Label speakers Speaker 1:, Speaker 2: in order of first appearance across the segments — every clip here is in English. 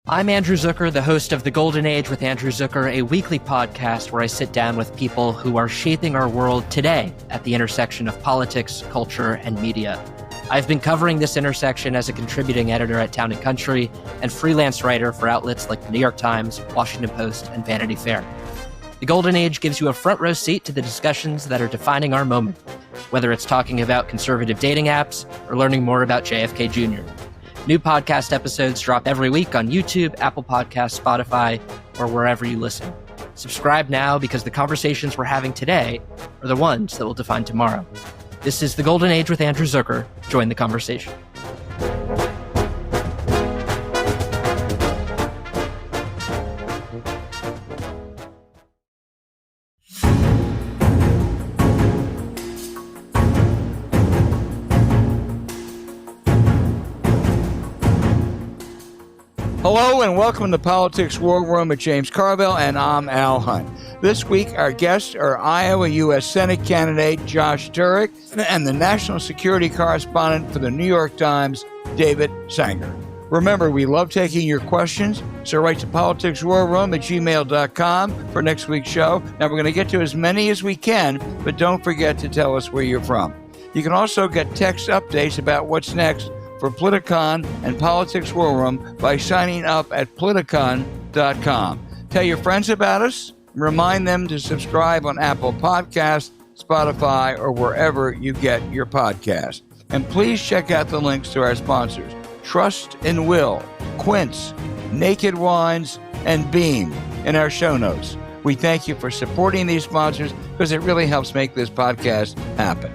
Speaker 1: I'm Andrew Zucker, the host of The Golden Age with Andrew Zucker, a weekly podcast where I sit down with people who are shaping our world today at the intersection of politics, culture, and media. I've been covering this intersection as a contributing editor at Town & Country and freelance writer for outlets like The New York Times, Washington Post, and Vanity Fair. The Golden Age gives you a front row seat to the discussions that are defining our moment, whether it's talking about conservative dating apps or learning more about JFK Jr. New podcast episodes drop every week on YouTube, Apple Podcasts, Spotify, or wherever you listen. Subscribe now because the conversations we're having today are the ones that will define tomorrow. This is The Golden Age with Andrew Zucker. Join the conversation.
Speaker 2: Hello and welcome to Politics War Room with James Carville, and I'm Al Hunt. This week, our guests are Iowa U.S. Senate candidate Josh Turek and the national security correspondent for the New York Times, David Sanger. Remember, we love taking your questions, so write to politicswarroom@gmail.com for next week's show. Now, we're going to get to as many as we can, but don't forget to tell us where you're from. You can also get text updates about what's next for Politicon and Politics War Room by signing up at Politicon.com. Tell your friends about us. Remind them to subscribe on Apple Podcasts, Spotify, or wherever you get your podcast. And please check out the links to our sponsors, Trust and Will, Quince, Naked Wines, and Beam in our show notes. We thank you for supporting these sponsors because it really helps make this podcast happen.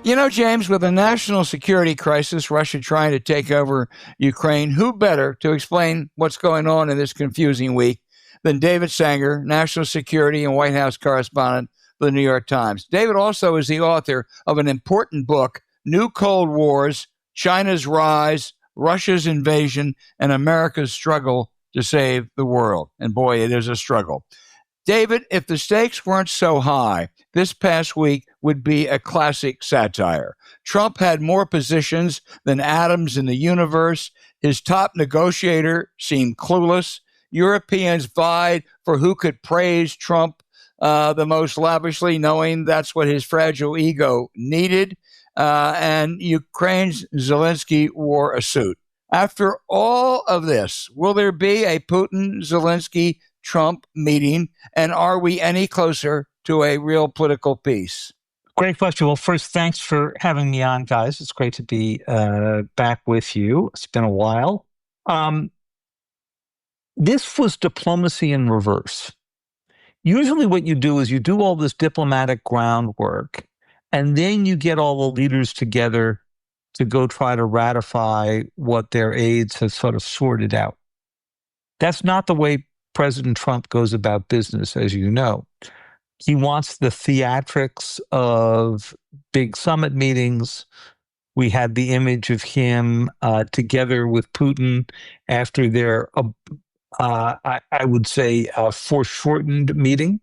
Speaker 2: You know, James, with a national security crisis, Russia trying to take over Ukraine, who better to explain what's going on in this confusing week than David Sanger, national security and White House correspondent for the New York Times. David also is the author of an important book, New Cold Wars, China's Rise, Russia's Invasion, and America's Struggle to Save the World. And boy, it is a struggle. David, if the stakes weren't so high, this past week would be a classic satire. Trump had more positions than atoms in the universe. His top negotiator seemed clueless. Europeans vied for who could praise Trump the most lavishly, knowing that's what his fragile ego needed. And Ukraine's Zelensky wore a suit. After all of this, will there be a Putin-Zelensky-Trump meeting? And are we any closer to a real political peace?
Speaker 3: Great question. Well, first, thanks for having me on, guys. It's great to be back with you. It's been a while. This was diplomacy in reverse. Usually what you do is you do all this diplomatic groundwork, and then you get all the leaders together to go try to ratify what their aides have sort of sorted out. That's not the way President Trump goes about business, as you know. He wants the theatrics of big summit meetings. We had the image of him together with Putin after their, I would say, foreshortened meeting.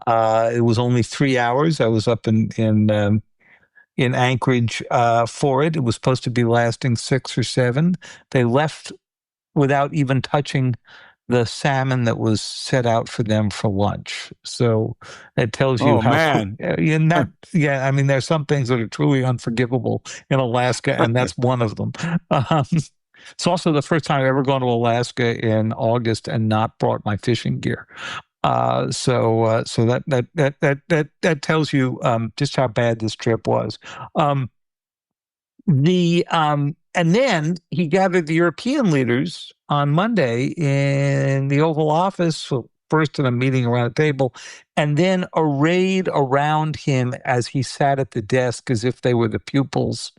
Speaker 3: It was only 3 hours. I was up in Anchorage for it. It was supposed to be lasting 6 or 7. They left without even touching the salmon that was set out for them for lunch. So it tells you how.
Speaker 2: Man.
Speaker 3: I mean, there's some things that are truly unforgivable in Alaska, and that's one of them. It's also the first time I've ever gone to Alaska in August and not brought my fishing gear. So that tells you just how bad this trip was. And then he gathered the European leaders on Monday in the Oval Office, first in a meeting around a table, and then arrayed around him as he sat at the desk as if they were the pupils.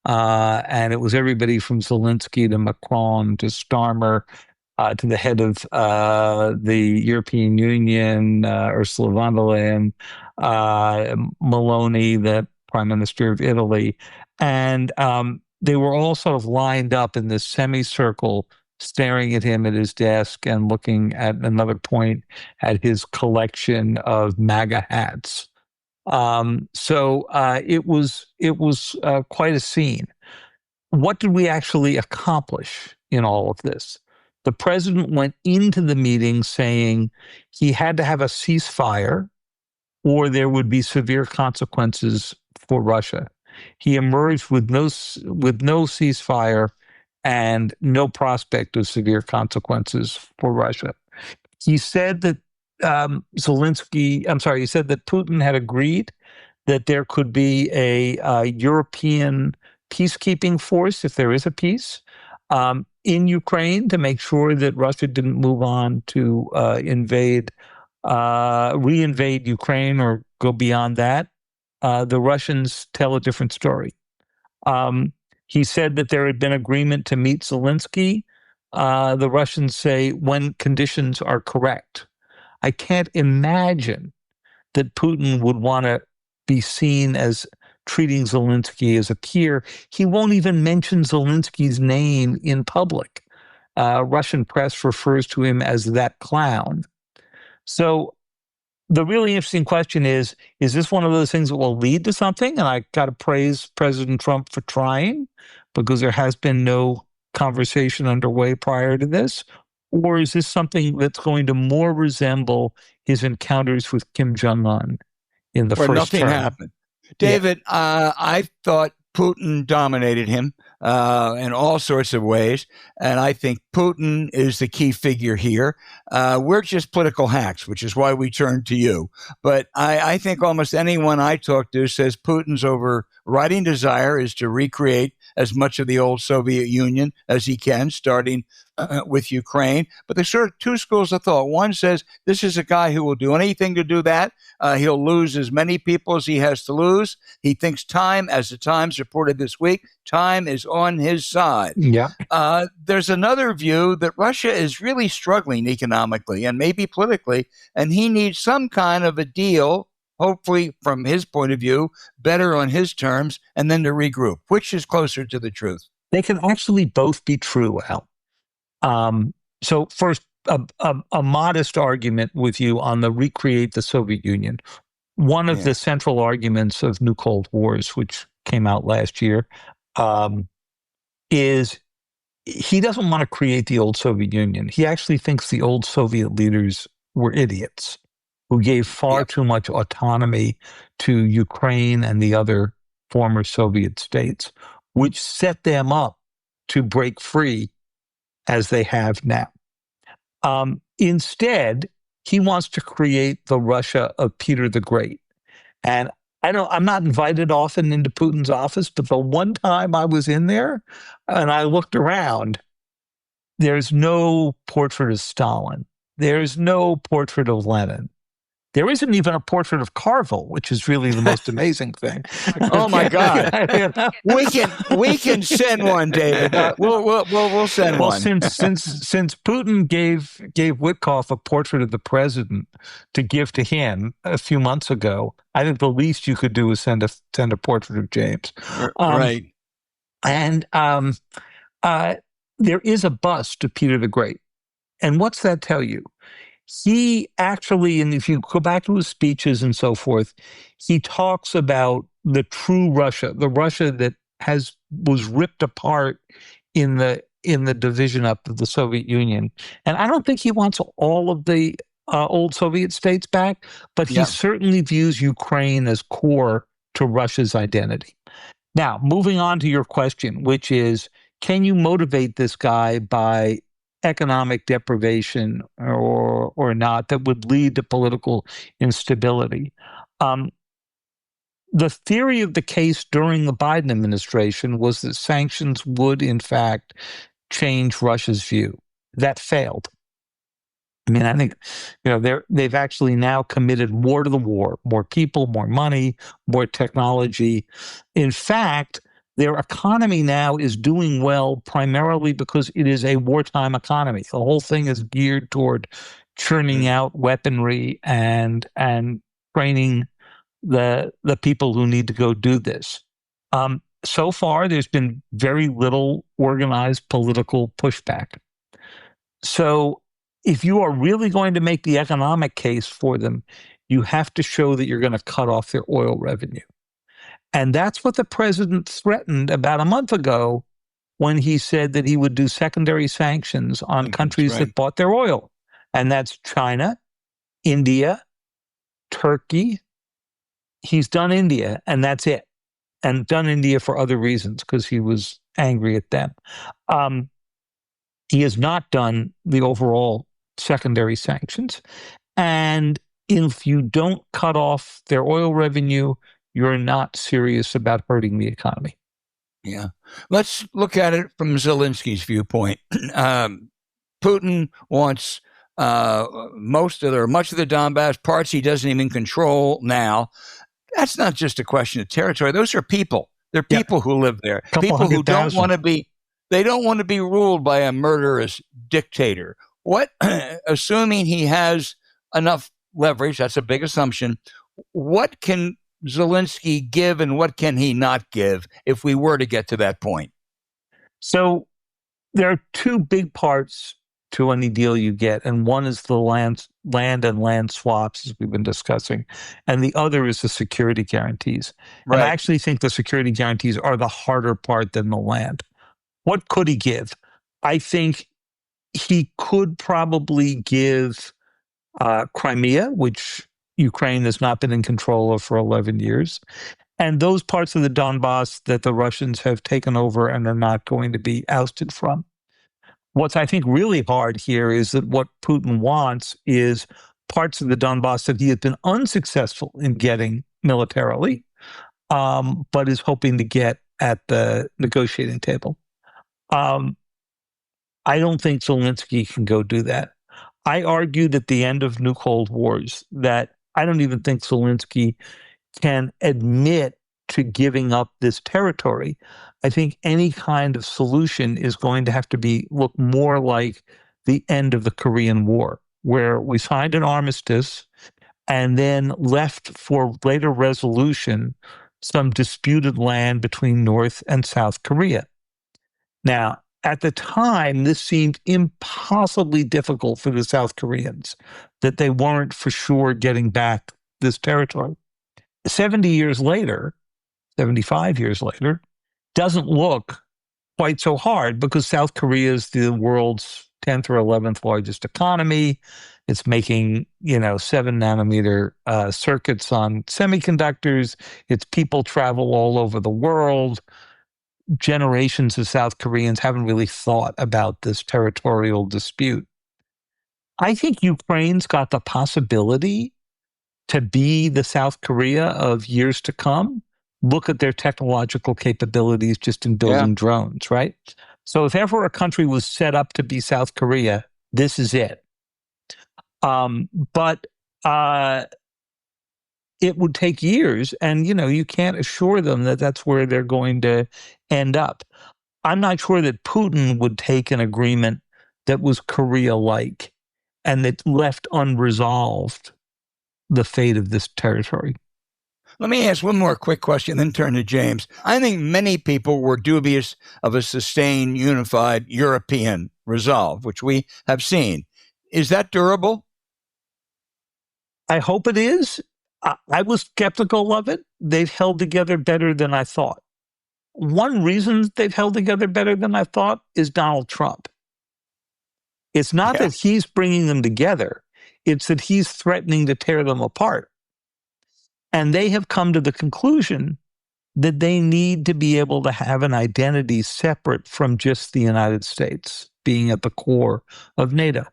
Speaker 3: And it was everybody from Zelensky to Macron to Starmer to the head of the European Union, Ursula von der Leyen, Meloni, the Prime Minister of Italy. And they were all sort of lined up in this semicircle, staring at him at his desk and looking at another point at his collection of MAGA hats. So it was quite a scene. What did we actually accomplish in all of this. The president went into the meeting saying he had to have a ceasefire or there would be severe consequences for Russia. He emerged with no ceasefire and no prospect of severe consequences for Russia. He said that he said that Putin had agreed that there could be a European peacekeeping force, if there is a peace, in Ukraine to make sure that Russia didn't move on to reinvade Ukraine or go beyond that. The Russians tell a different story. He said that there had been agreement to meet Zelensky. The Russians say when conditions are correct. I can't imagine that Putin would want to be seen as treating Zelensky as a peer. He won't even mention Zelensky's name in public. Russian press refers to him as that clown. So the really interesting question is this one of those things that will lead to something? And I got to praise President Trump for trying, because there has been no conversation underway prior to this. Or is this something that's going to more resemble his encounters with Kim Jong-un in the
Speaker 2: where
Speaker 3: first
Speaker 2: nothing
Speaker 3: term?
Speaker 2: happened? David, I thought Putin dominated him in all sorts of ways, and I think Putin is the key figure here. We're just political hacks, which is why we turn to you. But I think almost anyone I talk to says Putin's overriding desire is to recreate as much of the old Soviet Union as he can, starting with Ukraine. But there's sort of two schools of thought. One says this is a guy who will do anything to do that. He'll lose as many people as he has to lose. He thinks time, as the Times reported this week, time is on his side.
Speaker 3: Yeah.
Speaker 2: There's another view that Russia is really struggling economically and maybe politically, and he needs some kind of a deal, hopefully from his point of view, better on his terms, and then to regroup. Which is closer to the truth?
Speaker 3: They can actually both be true, Al. So first, a modest argument with you on the recreate the Soviet Union. One of the central arguments of New Cold Wars, which came out last year, is he doesn't want to create the old Soviet Union. He actually thinks the old Soviet leaders were idiots who gave far too much autonomy to Ukraine and the other former Soviet states, which set them up to break free as they have now. Instead, he wants to create the Russia of Peter the Great. And I'm not invited often into Putin's office, but the one time I was in there and I looked around, there's no portrait of Stalin. There's no portrait of Lenin. There isn't even a portrait of Carville, which is really the most amazing thing.
Speaker 2: Oh my God! we can send one, David. We'll send one.
Speaker 3: Since Putin gave Witkoff a portrait of the president to give to him a few months ago, I think the least you could do is send a portrait of James.
Speaker 2: Right.
Speaker 3: And there is a bust of Peter the Great, and what's that tell you? He actually, and if you go back to his speeches and so forth, he talks about the true Russia, the Russia that was ripped apart in the division up of the Soviet Union. And I don't think he wants all of the old Soviet states back, but he certainly views Ukraine as core to Russia's identity. Now, moving on to your question, which is, can you motivate this guy by economic deprivation or not that would lead to political instability? The theory of the case during the Biden administration was that sanctions would, in fact, change Russia's view. That failed. I mean, I think they've actually now committed more to the war, more people, more money, more technology. In fact, their economy now is doing well primarily because it is a wartime economy. The whole thing is geared toward churning out weaponry and training the people who need to go do this. So far, there's been very little organized political pushback. So if you are really going to make the economic case for them, you have to show that you're going to cut off their oil revenue. And that's what the president threatened about a month ago when he said that he would do secondary sanctions on countries that bought their oil. And that's China, India, Turkey. He's done India, and that's it. And done India for other reasons, because he was angry at them. He has not done the overall secondary sanctions. And if you don't cut off their oil revenue, you're not serious about hurting the economy.
Speaker 2: Yeah. Let's look at it from Zelensky's viewpoint. Putin wants much of the Donbass, parts he doesn't even control now. That's not just a question of territory. Those are people. They're people who live there. People who don't want to be. They don't want to be ruled by a murderous dictator. What, assuming he has enough leverage, that's a big assumption. What can Zelensky give and what can he not give if we were to get to that point?
Speaker 3: So there are two big parts to any deal you get, and one is the land and land swaps, as we've been discussing, and the other is the security guarantees. Right. And I actually think the security guarantees are the harder part than the land. What could he give? I think he could probably give Crimea, which Ukraine has not been in control of for 11 years, and those parts of the Donbass that the Russians have taken over and are not going to be ousted from. What's, I think, really hard here is that what Putin wants is parts of the Donbass that he has been unsuccessful in getting militarily, but is hoping to get at the negotiating table. I don't think Zelensky can go do that. I argued at the end of New Cold Wars that I don't even think Zelensky can admit to giving up this territory. I think any kind of solution is going to have to look more like the end of the Korean War, where we signed an armistice and then left for later resolution some disputed land between North and South Korea. Now, at the time, this seemed impossibly difficult for the South Koreans, that they weren't for sure getting back this territory. 70 years later, 75 years later, doesn't look quite so hard because South Korea is the world's 10th or 11th largest economy. It's making, 7-nanometer circuits on semiconductors. Its people travel all over the world. Generations of South Koreans haven't really thought about this territorial dispute. I think Ukraine's got the possibility to be the South Korea of years to come. Look at their technological capabilities just in building drones, right? So if ever a country was set up to be South Korea, this is it. But it would take years, and you can't assure them that that's where they're going to end up. I'm not sure that Putin would take an agreement that was Korea-like and that left unresolved the fate of this territory.
Speaker 2: Let me ask one more quick question, then turn to James. I think many people were dubious of a sustained, unified European resolve, which we have seen. Is that durable?
Speaker 3: I hope it is. I was skeptical of it. They've held together better than I thought. One reason they've held together better than I thought is Donald Trump. It's not that he's bringing them together. It's that he's threatening to tear them apart. And they have come to the conclusion that they need to be able to have an identity separate from just the United States being at the core of NATO.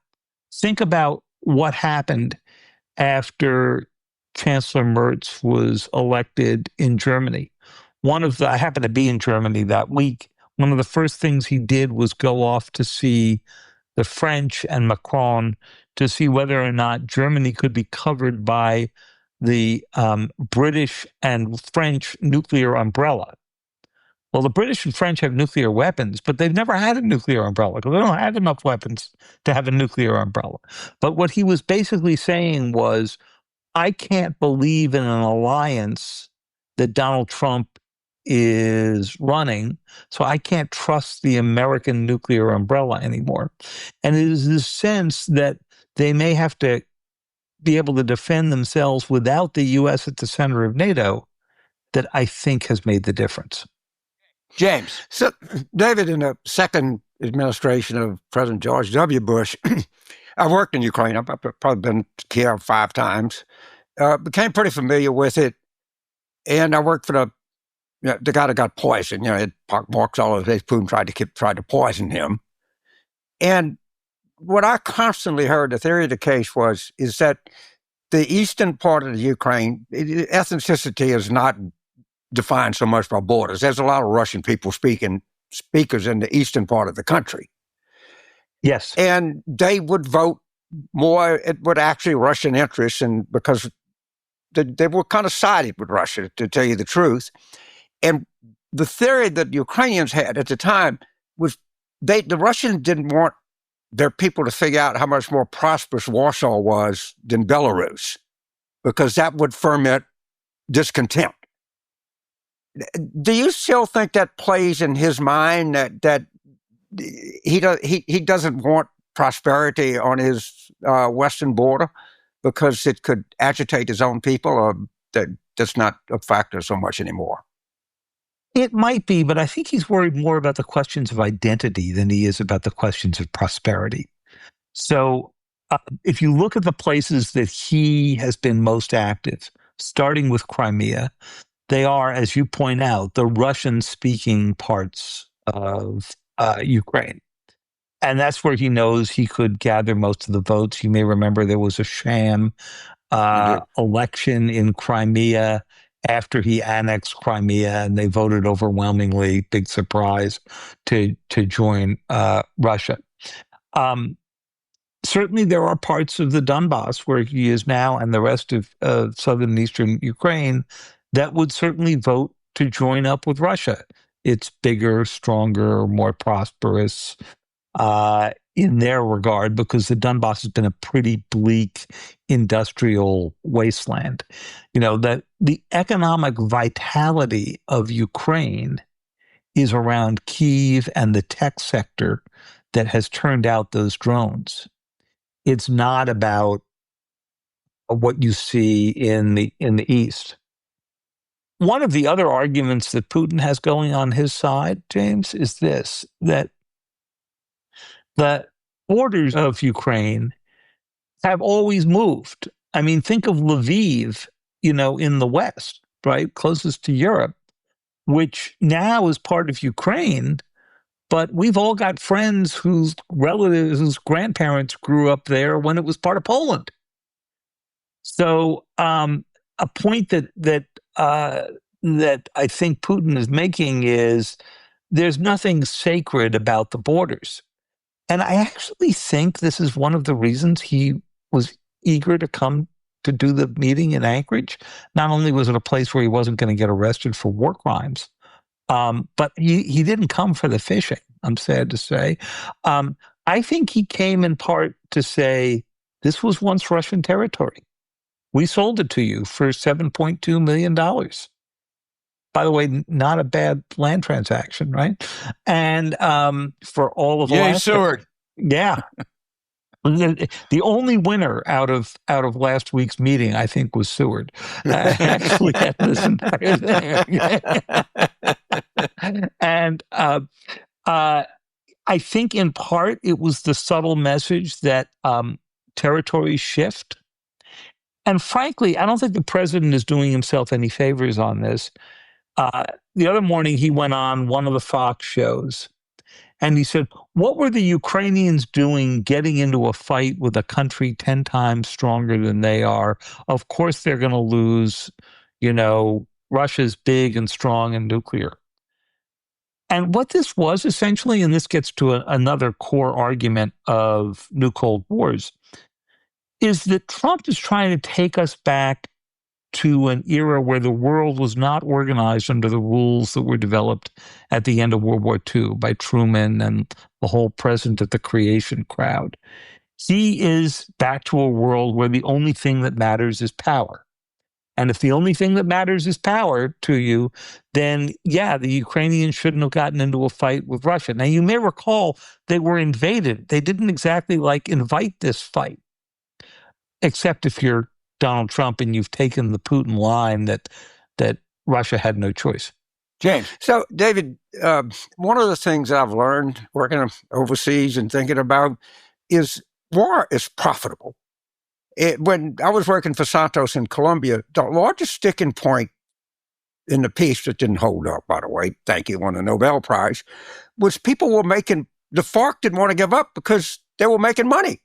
Speaker 3: Think about what happened after Chancellor Merz was elected in Germany. I happened to be in Germany that week. One of the first things he did was go off to see the French and Macron to see whether or not Germany could be covered by the British and French nuclear umbrella. Well, the British and French have nuclear weapons, but they've never had a nuclear umbrella because they don't have enough weapons to have a nuclear umbrella. But what he was basically saying was, I can't believe in an alliance that Donald Trump is running, so I can't trust the American nuclear umbrella anymore. And it is this sense that they may have to be able to defend themselves without the U.S. at the center of NATO that I think has made the difference.
Speaker 2: James.
Speaker 4: So, David, in the second administration of President George W. Bush, I worked in Ukraine. I've probably been to Kiev 5 times. Became pretty familiar with it. And I worked for the guy that got poisoned. You know, it marks all of his Putin tried to poison him. And what I constantly heard, the theory of the case is that the eastern part of the Ukraine, ethnicity is not defined so much by borders. There's a lot of Russian speakers in the eastern part of the country.
Speaker 3: Yes.
Speaker 4: And they would vote more, it would actually Russian interests, and because they were kind of sided with Russia, to tell you the truth. And the theory that Ukrainians had at the time was the Russians didn't want their people to figure out how much more prosperous Warsaw was than Belarus, because that would ferment discontent. Do you still think that plays in his mind, that he doesn't want prosperity on his western border because it could agitate his own people, or that's not a factor so much anymore?
Speaker 3: It might be, but I think he's worried more about the questions of identity than he is about the questions of prosperity. So if you look at the places that he has been most active, starting with Crimea, they are, as you point out, the Russian-speaking parts of Ukraine. And that's where he knows he could gather most of the votes. You may remember there was a sham election in Crimea after he annexed Crimea, and they voted overwhelmingly, big surprise, to join Russia. Certainly there are parts of the Donbass where he is now, and the rest of southern and eastern Ukraine, that would certainly vote to join up with Russia. It's bigger, stronger, more prosperous in their regard, because the Donbass has been a pretty bleak industrial wasteland. You know, that the economic vitality of Ukraine is around Kyiv and the tech sector that has turned out those drones. It's not about what you see in the East. One of the other arguments that Putin has going on his side, James, is this, that the borders of Ukraine have always moved. I mean, think of Lviv, you know, in the West, right, closest to Europe, which now is part of Ukraine, but we've all got friends whose relatives, whose grandparents grew up there when it was part of Poland. So a point that I think Putin is making is there's nothing sacred about the borders. And I actually think this is one of the reasons he was eager to come to do the meeting in Anchorage. Not only was it a place where he wasn't going to get arrested for war crimes, but he didn't come for the fishing, I'm sad to say. I think he came in part to say, this was once Russian territory. We sold it to you for $7.2 million. By the way, not a bad land transaction, right? And for all of
Speaker 2: Yay, Seward.
Speaker 3: Yeah. The only winner out of last week's meeting, I think, was Seward. Actually, had this entire thing. And I think in part it was the subtle message that territories shift. And frankly, I don't think the president is doing himself any favors on this. The other morning, he went on one of the Fox shows, and he said, what were the Ukrainians doing getting into a fight with a country 10 times stronger than they are? Of course, they're going to lose. You know, Russia's big and strong and nuclear. And what this was essentially, and this gets to another core argument of New Cold Wars, is that Trump is trying to take us back to an era where the world was not organized under the rules that were developed at the end of World War II by Truman and the whole present at the creation crowd. He is back to a world where the only thing that matters is power. And if the only thing that matters is power to you, then yeah, the Ukrainians shouldn't have gotten into a fight with Russia. Now, you may recall they were invaded. They didn't exactly invite this fight, except if you're Donald Trump and you've taken the Putin line that Russia had no choice.
Speaker 2: James.
Speaker 4: So, David, one of the things I've learned working overseas and thinking about is war is profitable. When I was working for Santos in Colombia, the largest sticking point in the peace that didn't hold up, by the way, thank you, won the Nobel Prize, was people were making, the FARC didn't want to give up because they were making money.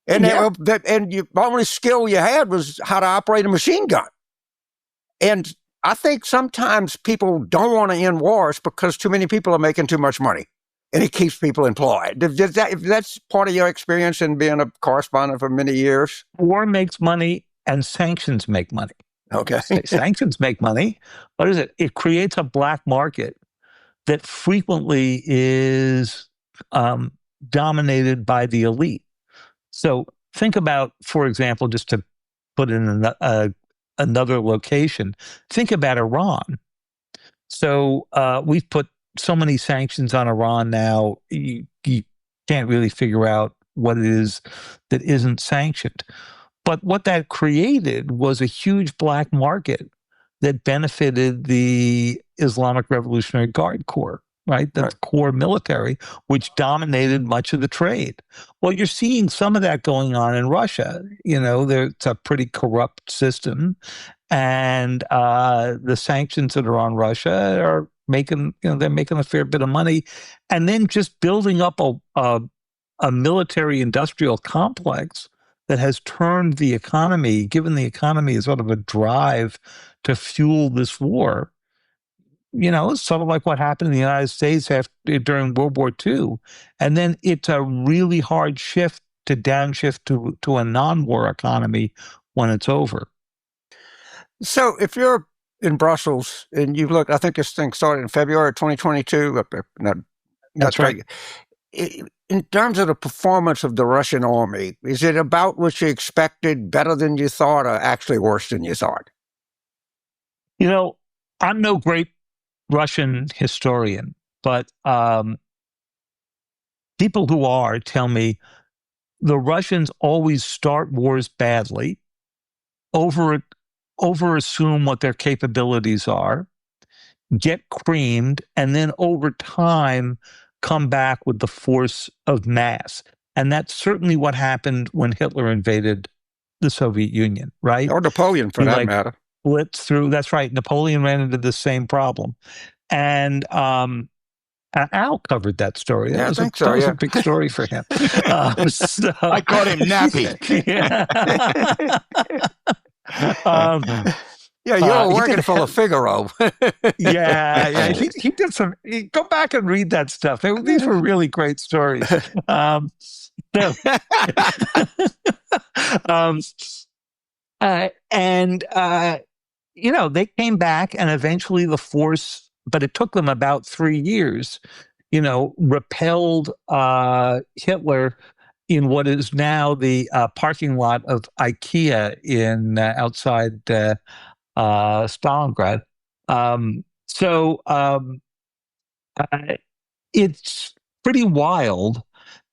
Speaker 4: And the only skill you had was how to operate a machine gun. And I think sometimes people don't want to end wars because too many people are making too much money. And it keeps people employed. If that's part of your experience in being a correspondent for many years?
Speaker 3: War makes money and sanctions make money.
Speaker 4: Okay.
Speaker 3: Sanctions make money. What is it? It creates a black market that frequently is dominated by the elite. So think about, for example, just to put in another location, think about Iran. So we've put so many sanctions on Iran now, you can't really figure out what it is that isn't sanctioned. But what that created was a huge black market that benefited the Islamic Revolutionary Guard Corps, right? The core military, which dominated much of the trade. Well, you're seeing some of that going on in Russia. It's a pretty corrupt system. And the sanctions that are on Russia are they're making a fair bit of money. And then just building up a military industrial complex that has turned the economy, given the economy sort of a drive to fuel this war. It's sort of like what happened in the United States during World War II. And then it's a really hard downshift to a non-war economy when it's over.
Speaker 4: So if you're in Brussels and you look, I think this thing started in February 2022.
Speaker 3: That's right.
Speaker 4: In terms of the performance of the Russian army, is it about what you expected, better than you thought, or actually worse than you thought?
Speaker 3: I'm no great Russian historian, but people who are tell me the Russians always start wars badly, over-assume what their capabilities are, get creamed, and then over time come back with the force of mass. And that's certainly what happened when Hitler invaded the Soviet Union, right?
Speaker 4: Or Napoleon, for that matter.
Speaker 3: Blitzed through. That's right. Napoleon ran into the same problem. And Al covered that story. That was a big story for him.
Speaker 2: I called him Nappy.
Speaker 4: You were working for the Figaro.
Speaker 3: He did some. Go back and read that stuff. These were really great stories. They came back, and eventually the force, but it took them about 3 years, repelled Hitler in what is now the parking lot of IKEA in outside Stalingrad. It's pretty wild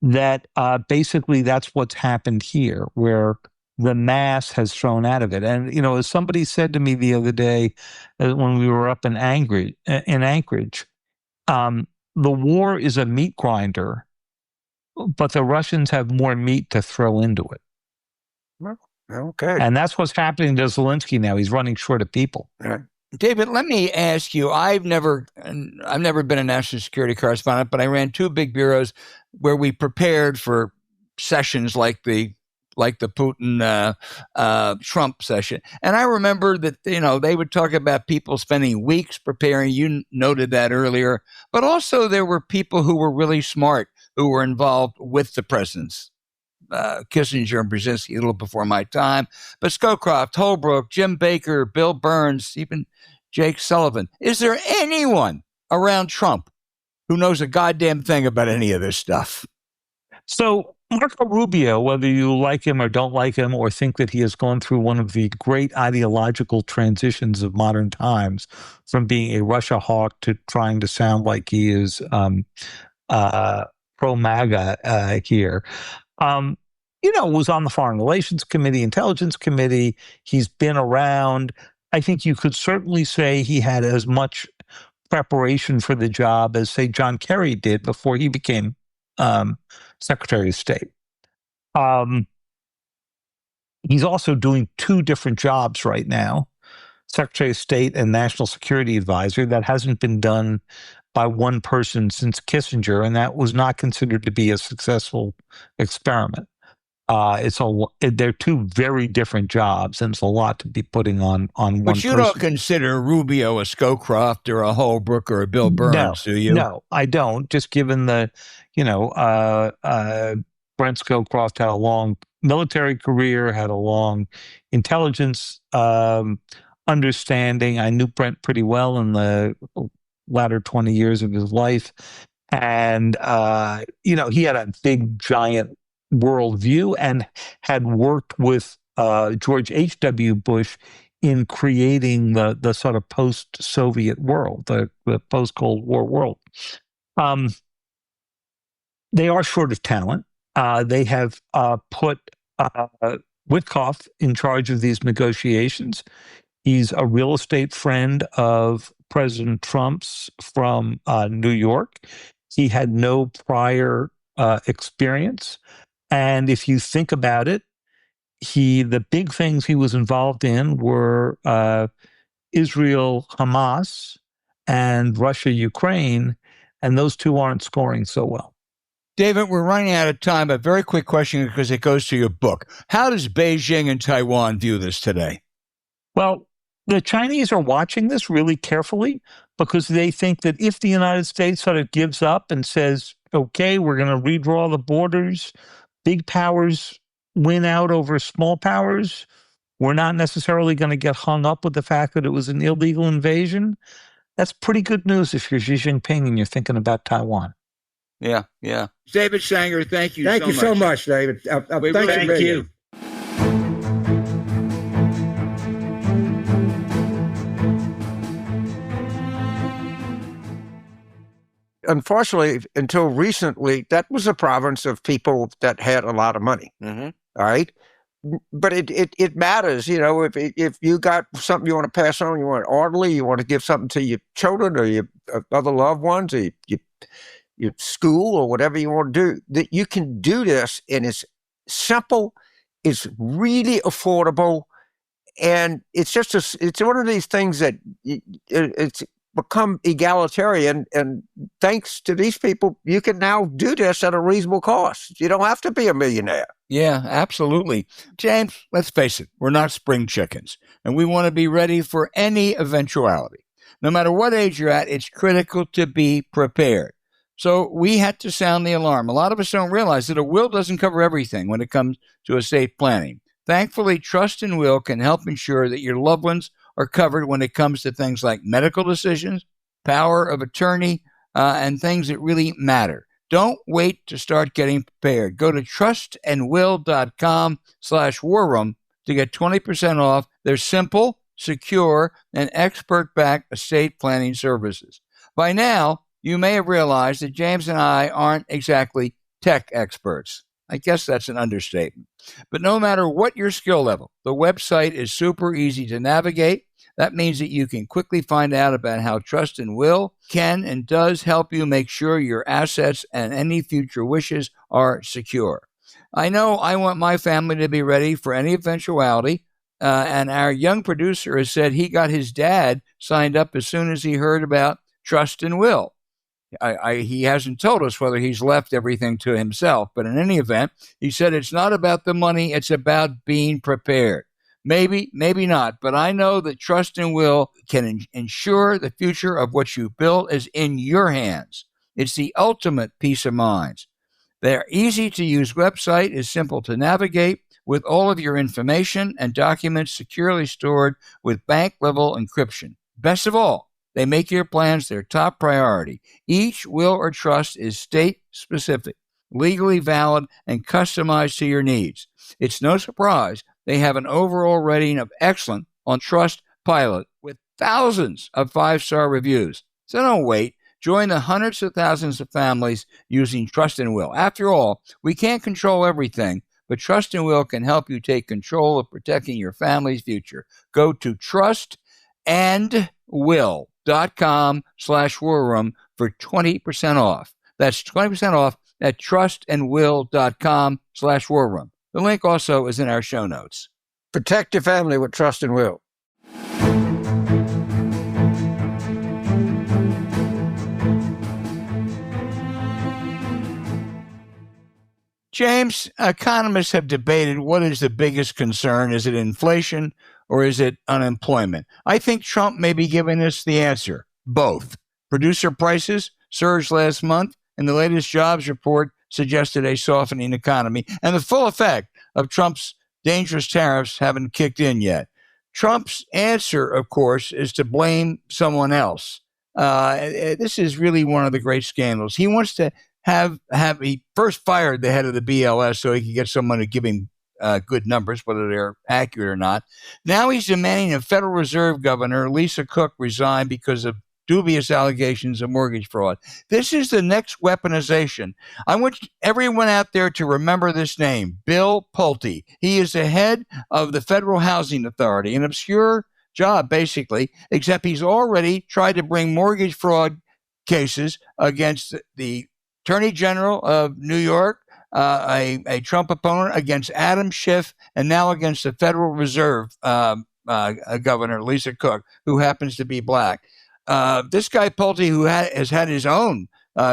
Speaker 3: that basically that's what's happened here, where the mass has thrown out of it. And, as somebody said to me the other day when we were up in Anchorage, the war is a meat grinder, but the Russians have more meat to throw into it.
Speaker 4: Okay.
Speaker 3: And that's what's happening to Zelensky now. He's running short of people.
Speaker 4: Right.
Speaker 2: David, let me ask you, I've never been a national security correspondent, but I ran 2 big bureaus where we prepared for sessions like the Putin Trump session. And I remember that, they would talk about people spending weeks preparing. You noted that earlier. But also there were people who were really smart who were involved with the presidents. Kissinger and Brzezinski, a little before my time. But Scowcroft, Holbrooke, Jim Baker, Bill Burns, even Jake Sullivan. Is there anyone around Trump who knows a goddamn thing about any of this stuff?
Speaker 3: So Marco Rubio, whether you like him or don't like him or think that he has gone through one of the great ideological transitions of modern times, from being a Russia hawk to trying to sound like he is pro-MAGA here, was on the Foreign Relations Committee, Intelligence Committee. He's been around. I think you could certainly say he had as much preparation for the job as, say, John Kerry did before he became Secretary of State. He's also doing two different jobs right now, Secretary of State and National Security Advisor. That hasn't been done by one person since Kissinger, and that was not considered to be a successful experiment. They're two very different jobs, and it's a lot to be putting on one person.
Speaker 2: But you don't consider Rubio a Scowcroft or a Holbrooke or a Bill Burns, do you?
Speaker 3: No, I don't. Just given the, Brent Scowcroft had a long military career, had a long intelligence understanding. I knew Brent pretty well in the latter 20 years of his life. And, he had a big, giant worldview and had worked with George H.W. Bush in creating the sort of post-Soviet world, the post-Cold War world. They are short of talent. They have put Witkoff in charge of these negotiations. He's a real estate friend of President Trump's from New York. He had no prior experience. And if you think about it, the big things he was involved in were Israel, Hamas, and Russia, Ukraine, and those two aren't scoring so well.
Speaker 2: David, we're running out of time. A very quick question because it goes to your book. How does Beijing and Taiwan view this today?
Speaker 3: Well, the Chinese are watching this really carefully because they think that if the United States sort of gives up and says, okay, we're going to redraw the borders, big powers win out over small powers, we're not necessarily going to get hung up with the fact that it was an illegal invasion. That's pretty good news if you're Xi Jinping and you're thinking about Taiwan.
Speaker 2: Yeah. David Sanger, thank you so much.
Speaker 4: Thank you so much, David.
Speaker 2: Thank you.
Speaker 4: Unfortunately, until recently, that was a province of people that had a lot of money.
Speaker 2: Mm-hmm.
Speaker 4: All right. But it matters, if you got something you want to pass on, you want it orderly, you want to give something to your children or your other loved ones, or your school or whatever you want to do, that you can do this, and it's simple, it's really affordable, and it's one of these things that it's become egalitarian, and thanks to these people, you can now do this at a reasonable cost. You don't have to be a millionaire.
Speaker 2: Yeah, absolutely. James, let's face it, we're not spring chickens, and we want to be ready for any eventuality. No matter what age you're at, it's critical to be prepared. So we had to sound the alarm. A lot of us don't realize that a will doesn't cover everything when it comes to estate planning. Thankfully, Trust and Will can help ensure that your loved ones are covered when it comes to things like medical decisions, power of attorney, and things that really matter. Don't wait to start getting prepared. Go to trustandwill.com/warroom to get 20% off their simple, secure, and expert-backed estate planning services. By now, you may have realized that James and I aren't exactly tech experts. I guess that's an understatement. But no matter what your skill level, the website is super easy to navigate. That means that you can quickly find out about how Trust and Will can and does help you make sure your assets and any future wishes are secure. I know I want my family to be ready for any eventuality, and our young producer has said he got his dad signed up as soon as he heard about Trust and Will. He hasn't told us whether he's left everything to himself, but in any event, he said it's not about the money, it's about being prepared. Maybe, maybe not, but I know that Trust and Will can ensure the future of what you built is in your hands. It's the ultimate peace of mind. Their easy-to-use website is simple to navigate, with all of your information and documents securely stored with bank-level encryption. Best of all, they make your plans their top priority. Each will or trust is state-specific, legally valid, and customized to your needs. It's no surprise they have an overall rating of excellent on Trustpilot with thousands of 5-star reviews. So don't wait. Join the hundreds of thousands of families using Trust and Will. After all, we can't control everything, but Trust and Will can help you take control of protecting your family's future. Go to trustandwill.com. trustandwill.com/war room for 20% off. That's 20% off at trustandwill.com/war room. The link also is in our show notes.
Speaker 4: Protect your family with Trust and Will.
Speaker 2: James, economists have debated what is the biggest concern. Is it inflation or is it unemployment? I think Trump may be giving us the answer. Both. Producer prices surged last month, and the latest jobs report suggested a softening economy. And the full effect of Trump's dangerous tariffs haven't kicked in yet. Trump's answer, of course, is to blame someone else. This is really one of the great scandals. He wants to he first fired the head of the BLS so he could get someone to give him good numbers, whether they're accurate or not. Now he's demanding a Federal Reserve Governor, Lisa Cook, resign because of dubious allegations of mortgage fraud. This is the next weaponization. I want everyone out there to remember this name, Bill Pulte. He is the head of the Federal Housing Authority, an obscure job, basically, except he's already tried to bring mortgage fraud cases against the Attorney General of New York, a Trump opponent, against Adam Schiff, and now against the Federal Reserve Governor, Lisa Cook, who happens to be black. This guy, Pulte, who has had his own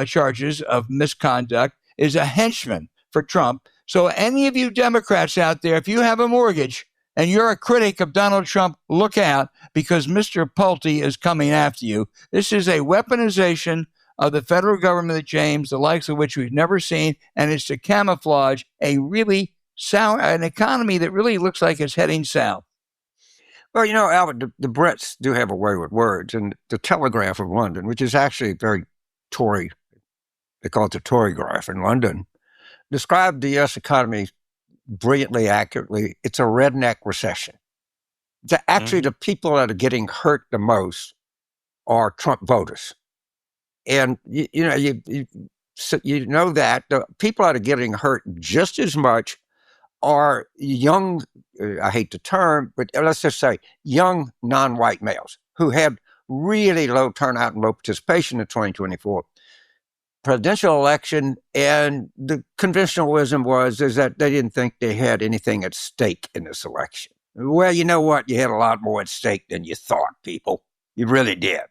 Speaker 2: charges of misconduct, is a henchman for Trump. So any of you Democrats out there, if you have a mortgage and you're a critic of Donald Trump, look out, because Mr. Pulte is coming after you. This is a weaponization of the federal government, James, the likes of which we've never seen, and it's to camouflage a really an economy that really looks like it's heading south.
Speaker 4: Well, Albert, the Brits do have a way with words, and the Telegraph of London, which is actually very Tory, they call it the Torygraph in London, described the U.S. economy brilliantly, accurately. It's a redneck recession. Actually, the people that are getting hurt the most are Trump voters. And, you know that the people that are getting hurt just as much are young, I hate the term, but let's just say young non-white males who had really low turnout and low participation in 2024 presidential election. And the conventional wisdom is that they didn't think they had anything at stake in this election. Well, you know what? You had a lot more at stake than you thought, people. You really did.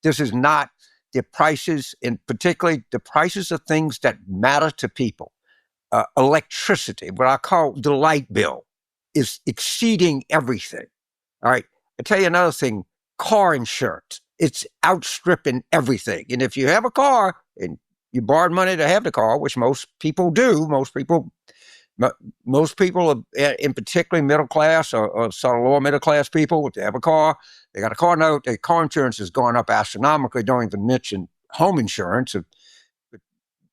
Speaker 4: This is not the prices, and particularly the prices of things that matter to people. Electricity, what I call the light bill, is exceeding everything. All right. I tell you another thing, car insurance, it's outstripping everything. And if you have a car and you borrowed money to have the car, which most people do, most people, in particularly middle class or sort of lower middle class people, if they have a car, they got a car note, their car insurance has gone up astronomically. Don't even mention home insurance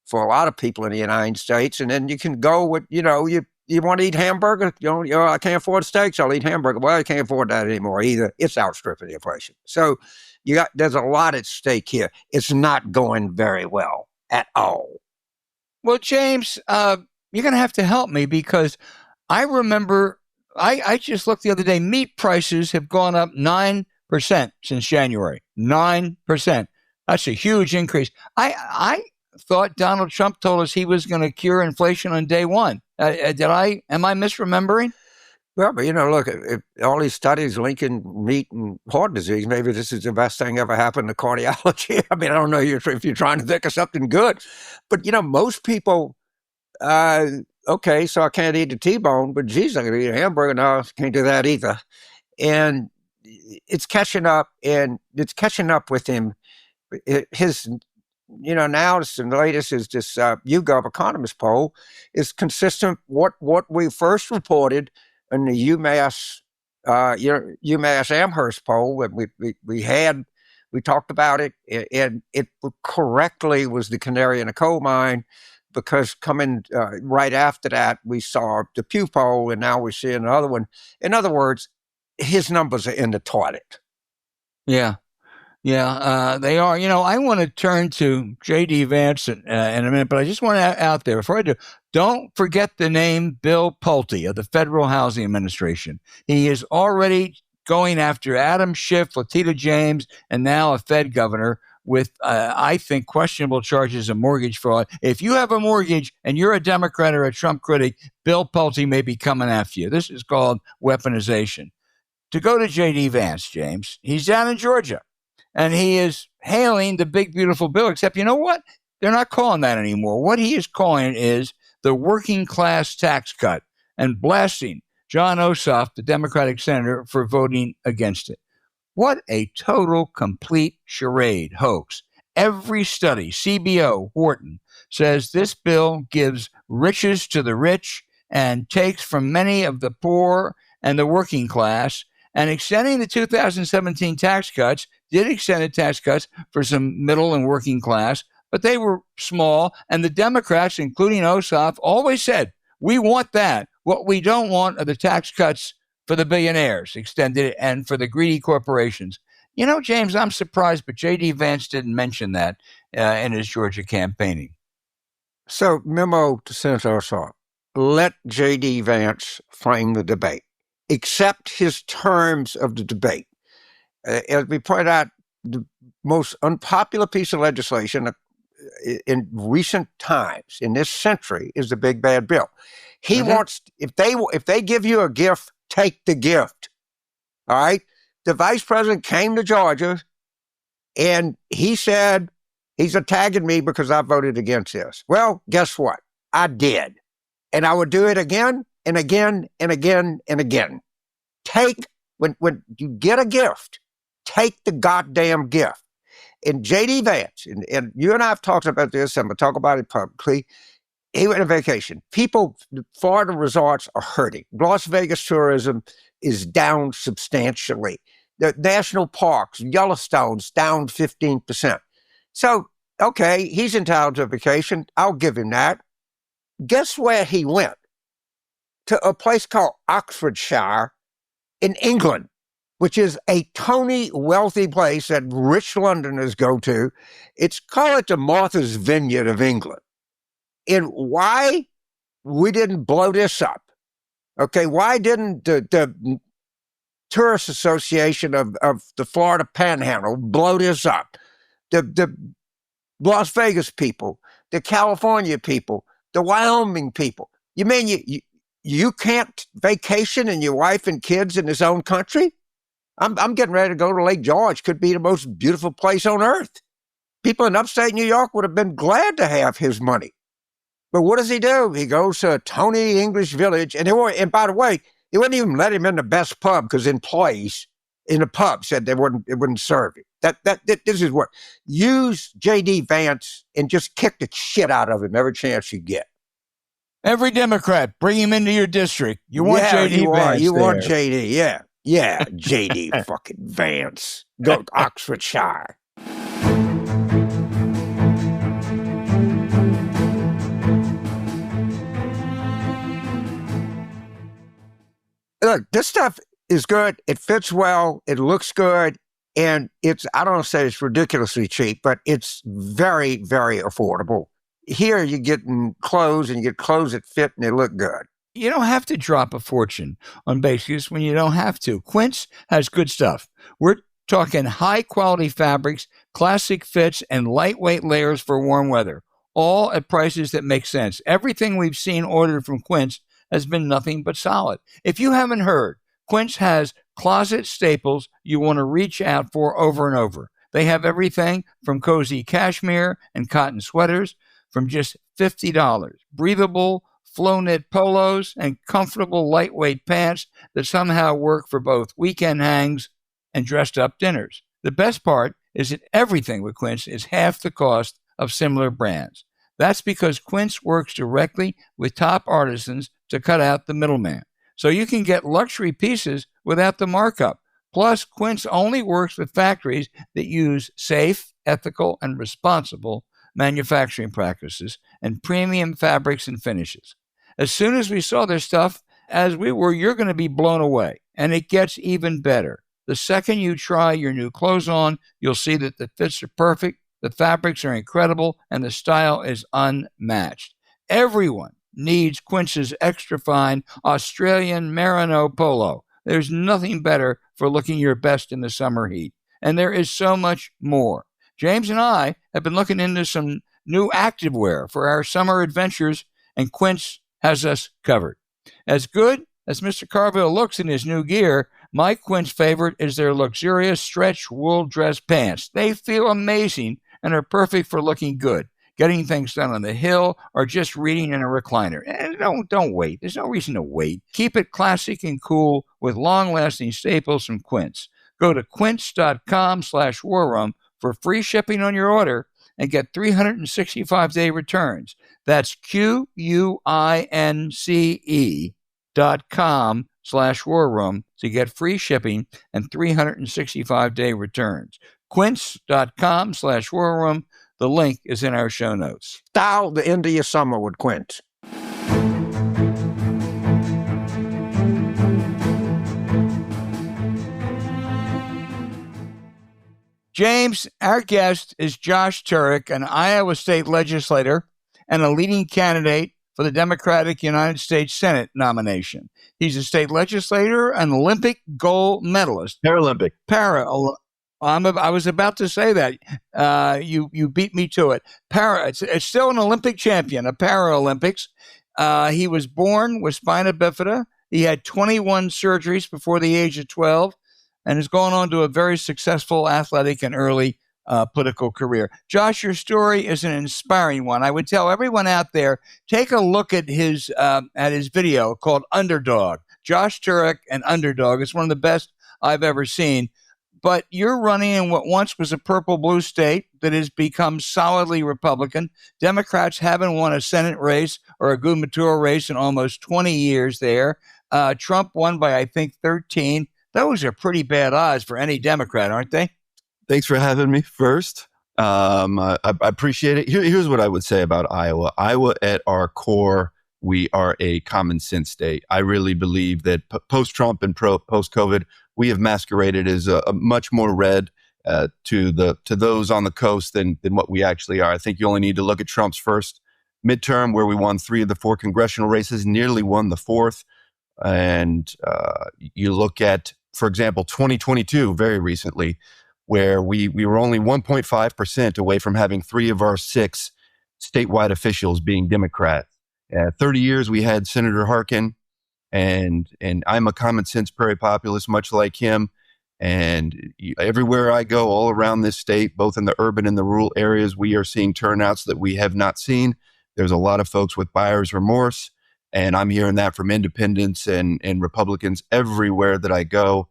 Speaker 4: for a lot of people in the United States. And then you can go with, you want to eat hamburger? I can't afford steaks, I'll eat hamburger. Well, I can't afford that anymore either. It's outstripping the inflation. So there's a lot at stake here. It's not going very well at all.
Speaker 2: Well, James, you're going to have to help me, because I remember, I just looked the other day, meat prices have gone up 9% since January. 9%. That's a huge increase. I thought Donald Trump told us he was going to cure inflation on day one. Am I misremembering?
Speaker 4: Well, but look, if all these studies linking meat and heart disease, maybe this is the best thing ever happened to cardiology. I mean, I don't know if you're trying to think of something good, but most people, okay, so I can't eat the T-bone, but geez, I'm going to eat a hamburger. No, I can't do that either. And it's catching up, with him. His, now the latest is this YouGov Economist poll is consistent what we first reported in the UMass Amherst poll. We talked about it, and it correctly was the canary in the coal mine, because coming right after that, we saw the Pew poll, and now we're seeing another one. In other words, his numbers are in the toilet.
Speaker 2: Yeah. Yeah, they are. I want to turn to J.D. Vance in a minute, but I just want to out there, before I do, don't forget the name Bill Pulte of the Federal Housing Administration. He is already going after Adam Schiff, Letitia James, and now a Fed governor with, I think, questionable charges of mortgage fraud. If you have a mortgage and you're a Democrat or a Trump critic, Bill Pulte may be coming after you. This is called weaponization. To go to J.D. Vance, James, he's down in Georgia, and he is hailing the big, beautiful bill, except you know what? They're not calling that anymore. What he is calling it is the working class tax cut, and blasting John Ossoff, the Democratic senator, for voting against it. What a total, complete charade hoax. Every study, CBO, Wharton, says this bill gives riches to the rich and takes from many of the poor and the working class, and extending the 2017 tax cuts did extend the tax cuts for some middle and working class, but they were small, and the Democrats, including Ossoff, always said, we want that. What we don't want are the tax cuts for the billionaires extended and for the greedy corporations. You know, James, I'm surprised, but J.D. Vance didn't mention that in his Georgia campaigning.
Speaker 4: So, memo to Senator Ossoff, let J.D. Vance frame the debate. Accept his terms of the debate. As we point out, the most unpopular piece of legislation in recent times, in this century, is the big bad bill. He wants, if they give you a gift, take the gift. All right? The vice president came to Georgia and he said, he's attacking me because I voted against this. Well, guess what? I did. And I would do it again and again and again and again. When you get a gift, take the goddamn gift. And J.D. Vance, and you and I have talked about this, I'm going to talk about it publicly. He went on vacation. People, Florida resorts are hurting. Las Vegas tourism is down substantially. The national parks, Yellowstone's down 15%. So, okay, he's entitled to a vacation. I'll give him that. Guess where he went? To a place called Oxfordshire in England, which is a tony wealthy place that rich Londoners go to. It's called the Martha's Vineyard of England. And why we didn't blow this up? Okay, why didn't the Tourist Association of the Florida Panhandle blow this up? The Las Vegas people, the California people, the Wyoming people. You mean you can't vacation and your wife and kids in his own country? I'm getting ready to go to Lake George. Could be the most beautiful place on earth. People in upstate New York would have been glad to have his money. But what does he do? He goes to a tony English village, and by the way, they wouldn't even let him in the best pub because employees in the pub said it wouldn't serve him. This is what, use J.D. Vance and just kick the shit out of him every chance you get.
Speaker 2: Every Democrat, bring him into your district. You want J.D. Vance.
Speaker 4: You want J.D. Yeah, J.D. fucking Vance. Go to Oxfordshire. Look, this stuff is good. It fits well. It looks good. And I don't want to say it's ridiculously cheap, but it's very, very affordable. Here you're getting clothes, and you get clothes that fit and they look good.
Speaker 2: You don't have to drop a fortune on basics when you don't have to. Quince has good stuff. We're talking high-quality fabrics, classic fits, and lightweight layers for warm weather, all at prices that make sense. Everything we've seen ordered from Quince has been nothing but solid. If you haven't heard, Quince has closet staples you want to reach out for over and over. They have everything from cozy cashmere and cotton sweaters from just $50, breathable flow knit polos, and comfortable lightweight pants that somehow work for both weekend hangs and dressed up dinners. The best part is that everything with Quince is half the cost of similar brands. That's because Quince works directly with top artisans to cut out the middleman. So you can get luxury pieces without the markup. Plus, Quince only works with factories that use safe, ethical, and responsible manufacturing practices and premium fabrics and finishes. As soon as we saw their stuff, as we were, you're going to be blown away. And it gets even better. The second you try your new clothes on, you'll see that the fits are perfect, the fabrics are incredible, and the style is unmatched. Everyone needs Quince's extra fine Australian Merino polo. There's nothing better for looking your best in the summer heat. And there is so much more. James and I have been looking into some new activewear for our summer adventures, and Quince has us covered. As good as Mr. Carville looks in his new gear, my Quince favorite is their luxurious stretch wool dress pants. They feel amazing and are perfect for looking good, getting things done on the hill, or just reading in a recliner. And don't wait. There's no reason to wait. Keep it classic and cool with long-lasting staples from Quince. Go to quince.com/warroom for free shipping on your order and get 365-day returns. That's QUINCE.com/warroom to get free shipping and 365-day returns. Quince.com/warroom. The link is in our show notes.
Speaker 4: Style the end of your summer with Quince.
Speaker 2: James, our guest is Josh Turek, an Iowa state legislator and a leading candidate for the Democratic United States Senate nomination. He's a state legislator, an Olympic gold medalist.
Speaker 5: Paralympic.
Speaker 2: I was about to say that. You beat me to it. It's still an Olympic champion, a Paralympics. He was born with spina bifida. He had 21 surgeries before the age of 12 and has gone on to a very successful athletic and early political career. Josh, your story is an inspiring one. I would tell everyone out there, take a look at his video called Underdog. Josh Turek and Underdog. It's one of the best I've ever seen. But you're running in what once was a purple-blue state that has become solidly Republican. Democrats haven't won a Senate race or a gubernatorial race in almost 20 years there. Trump won by, I think, 13. Those are pretty bad odds for any Democrat, aren't they?
Speaker 5: Thanks for having me first. I appreciate it. Here's what I would say about Iowa. Iowa, at our core, we are a common sense state. I really believe that post-Trump and post-COVID, we have masqueraded as a much more red to those on the coast than what we actually are. I think you only need to look at Trump's first midterm, where we won 3 of the 4 congressional races, nearly won the 4th. And you look at, for example, 2022, very recently, where we were only 1.5% away from having 3 of our 6 statewide officials being Democrats. 30 years, we had Senator Harkin, and I'm a common sense prairie populist, much like him. And everywhere I go, all around this state, both in the urban and the rural areas, we are seeing turnouts that we have not seen. There's a lot of folks with buyer's remorse, and I'm hearing that from independents and Republicans everywhere that I go.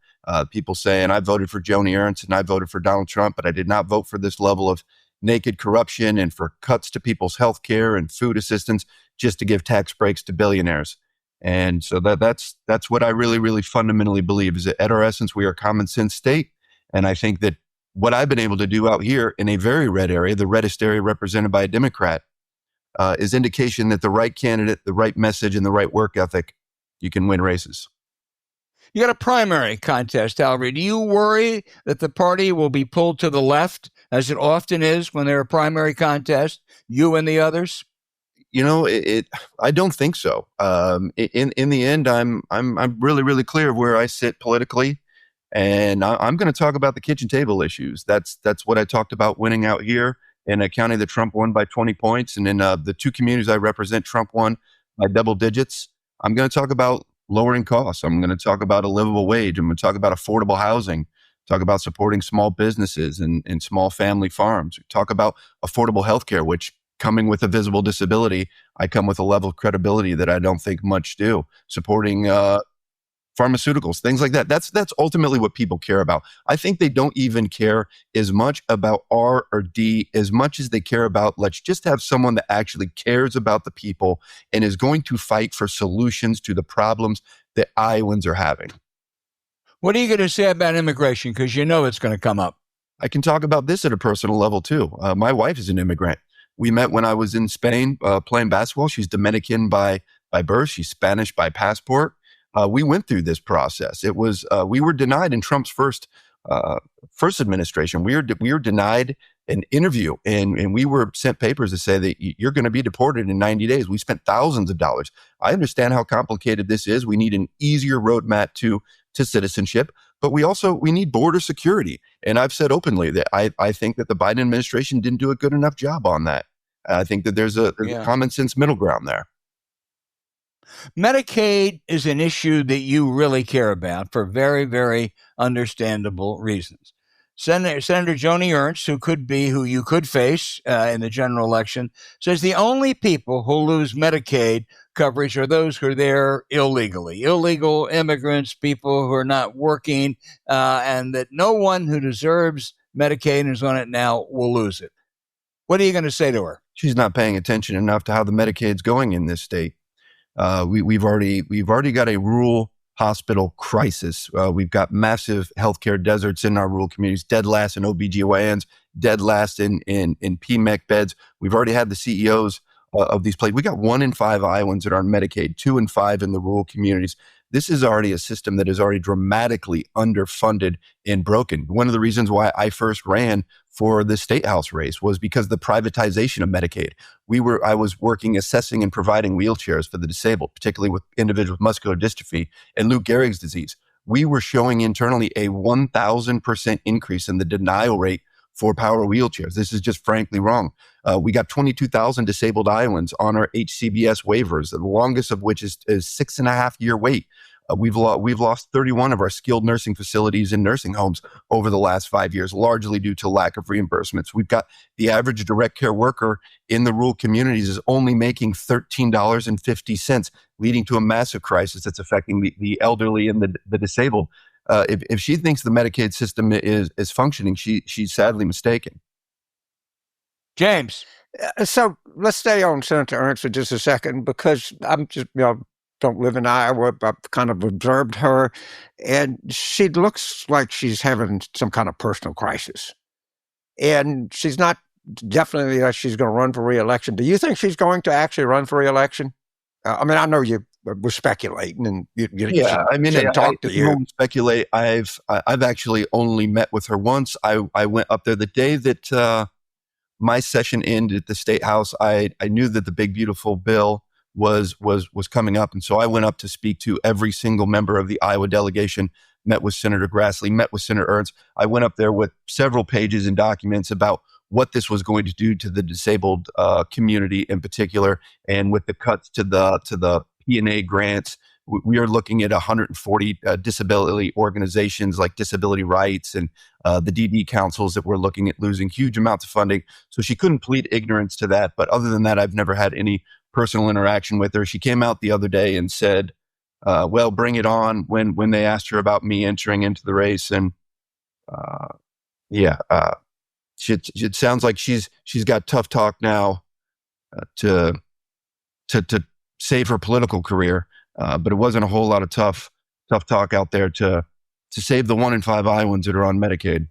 Speaker 5: People saying, I voted for Joni Ernst and I voted for Donald Trump, but I did not vote for this level of naked corruption and for cuts to people's health care and food assistance just to give tax breaks to billionaires. And so that's what I really, really fundamentally believe, is that at our essence, we are a common sense state. And I think that what I've been able to do out here in a very red area, the reddest area represented by a Democrat, is indication that the right candidate, the right message, and the right work ethic, you can win races.
Speaker 2: You got a primary contest, Albert. Do you worry that the party will be pulled to the left, as it often is when there are primary contests, you and the others?
Speaker 5: You know, I don't think so. In the end, I'm really, really clear of where I sit politically, and I'm going to talk about the kitchen table issues. That's what I talked about winning out here in a county that Trump won by 20 points, and in the 2 communities I represent, Trump won by double digits. I'm going to talk about lowering costs. I'm going to talk about a livable wage. I'm going to talk about affordable housing. Talk about supporting small businesses and small family farms. Talk about affordable healthcare, which, coming with a visible disability, I come with a level of credibility that I don't think much do. Supporting pharmaceuticals, things like that. That's ultimately what people care about. I think they don't even care as much about R or D as much as they care about, let's just have someone that actually cares about the people and is going to fight for solutions to the problems that Iowans are having.
Speaker 2: What are you going to say about immigration? Because you know it's going to come up.
Speaker 5: I can talk about this at a personal level too. My wife is an immigrant. We met when I was in Spain playing basketball. She's Dominican by birth. She's Spanish by passport. We went through this process. It was we were denied in Trump's first administration. We were denied an interview, and we were sent papers to say that you're going to be deported in 90 days. We spent thousands of dollars. I understand how complicated this is. We need an easier roadmap to to citizenship. But we need border security. And I've said openly that I think that the Biden administration didn't do a good enough job on that. I think that there's a common sense middle ground there.
Speaker 2: Medicaid is an issue that you really care about for very, very understandable reasons. Senator Joni Ernst, who you could face in the general election, says the only people who lose Medicaid coverage are those who are there illegally, illegal immigrants, people who are not working, and that no one who deserves Medicaid and is on it now will lose it. What are you going to say to her?
Speaker 5: She's not paying attention enough to how the Medicaid's going in this state. We've already got a rural hospital crisis. We've got massive healthcare deserts in our rural communities, dead last in OBGYNs, dead last in PMEC beds. We've already had the CEOs of these places. We got 1 in 5 Iowans that are on Medicaid, 2 in 5 in the rural communities. This is already a system that is already dramatically underfunded and broken. One of the reasons why I first ran for the state house race was because the privatization of Medicaid. I was working, assessing and providing wheelchairs for the disabled, particularly with individuals with muscular dystrophy and Lou Gehrig's disease. We were showing internally a 1,000% increase in the denial rate for power wheelchairs. This is just frankly wrong. We got 22,000 disabled Iowans on our HCBS waivers, the longest of which is 6.5 year wait. We've lost 31 of our skilled nursing facilities and nursing homes over the last 5 years, largely due to lack of reimbursements. We've got the average direct care worker in the rural communities is only making $13.50, leading to a massive crisis that's affecting the elderly and the disabled. If she thinks the Medicaid system is functioning, she's sadly mistaken.
Speaker 2: James.
Speaker 4: So let's stay on Senator Ernst for just a second, because I'm just, don't live in Iowa, but I've kind of observed her, and she looks like she's having some kind of personal crisis. And she's not definitely that she's going to run for re-election. Do you think she's going to actually run for re-election? I mean, I know you were speculating, and you talk to you.
Speaker 5: Won't speculate. I've actually only met with her once. I went up there the day that my session ended at the State House. I knew that the big beautiful bill was coming up, and so I went up to speak to every single member of the Iowa delegation. Met with Senator Grassley, met with Senator Ernst. I went up there with several pages and documents about what this was going to do to the disabled community in particular, and with the cuts to the P&A grants. We are looking at 140 disability organizations like Disability Rights and the DD councils that we're looking at losing huge amounts of funding. So she couldn't plead ignorance to that. But other than that, I've never had any personal interaction with her. She came out the other day and said, well, bring it on, when they asked her about me entering into the race. And it sounds like she's got tough talk now to save her political career. But it wasn't a whole lot of tough talk out there to save the 1 in 5 Iowans that are on Medicaid.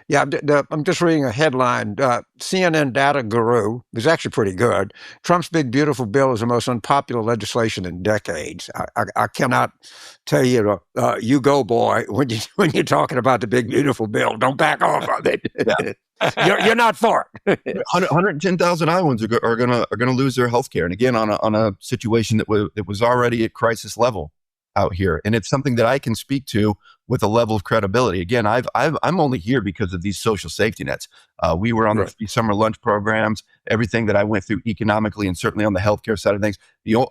Speaker 4: Yeah, I'm just reading a headline. CNN data guru is actually pretty good. Trump's big beautiful bill is the most unpopular legislation in decades. I cannot tell you to you go, boy, when you're talking about the big beautiful bill. Don't back off of it. Yeah. You're not for it.
Speaker 5: 110,000 Iowans are gonna lose their health care, and again on a situation that was already at crisis level out here, and it's something that I can speak to with a level of credibility. Again, I'm only here because of these social safety nets. We were on the free summer lunch programs, everything that I went through economically, and certainly on the healthcare side of things.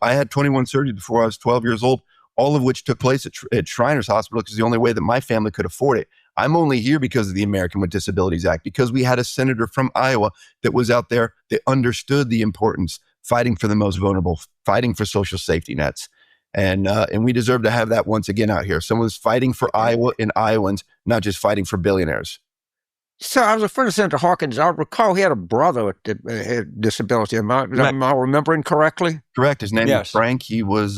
Speaker 5: I had 21 surgeries before I was 12 years old, all of which took place at Shriners Hospital, because the only way that my family could afford it. I'm only here because of the American with Disabilities Act, because we had a senator from Iowa that was out there that understood the importance, fighting for the most vulnerable, fighting for social safety nets. And we deserve to have that once again out here. Someone who's fighting for Iowa and Iowans, not just fighting for billionaires.
Speaker 4: So I was referring to Senator Hawkins. I recall he had a brother that had disability. Am I remembering correctly?
Speaker 5: Correct. His name was Frank. He was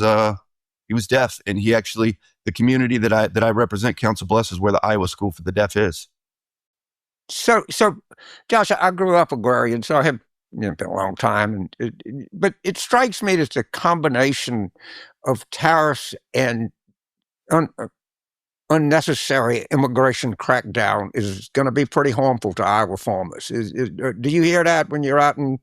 Speaker 5: deaf, and he actually, the community that I represent, Council Bluffs, is where the Iowa School for the Deaf is.
Speaker 4: So Josh, I grew up agrarian, so I have been a long time, but it strikes me that the combination of tariffs and unnecessary immigration crackdown is going to be pretty harmful to Iowa farmers. Do you hear that when you're out in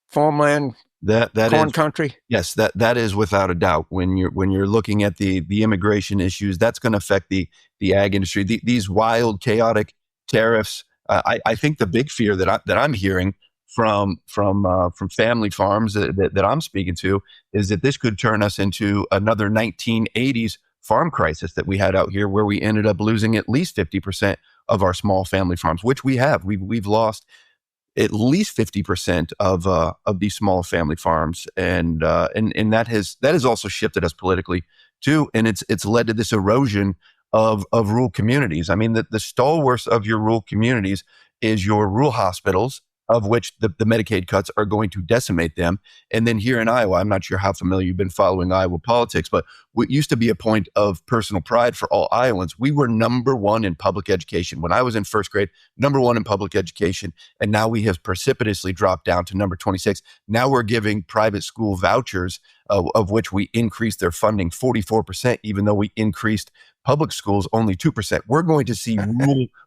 Speaker 4: farmland
Speaker 5: That
Speaker 4: corn
Speaker 5: is,
Speaker 4: country.
Speaker 5: yes, that is without a doubt. When you're looking at the immigration issues, that's going to affect the ag industry. These wild, chaotic tariffs. I think the big fear that I'm hearing from family farms that I'm speaking to is that this could turn us into another 1980s farm crisis that we had out here, where we ended up losing at least 50% of our small family farms, which we have. We've lost at least 50% of these small family farms, and that has also shifted us politically too, and it's led to this erosion of rural communities. I mean, the stalwarts of your rural communities is your rural hospitals, of which the Medicaid cuts are going to decimate them. And then here in Iowa, I'm not sure how familiar you've been following Iowa politics, but what used to be a point of personal pride for all Iowans, we were number one in public education. When I was in first grade, number one in public education, and now we have precipitously dropped down to number 26. Now we're giving private school vouchers, of which we increased their funding 44%, even though we increased public schools only 2%. We're going to see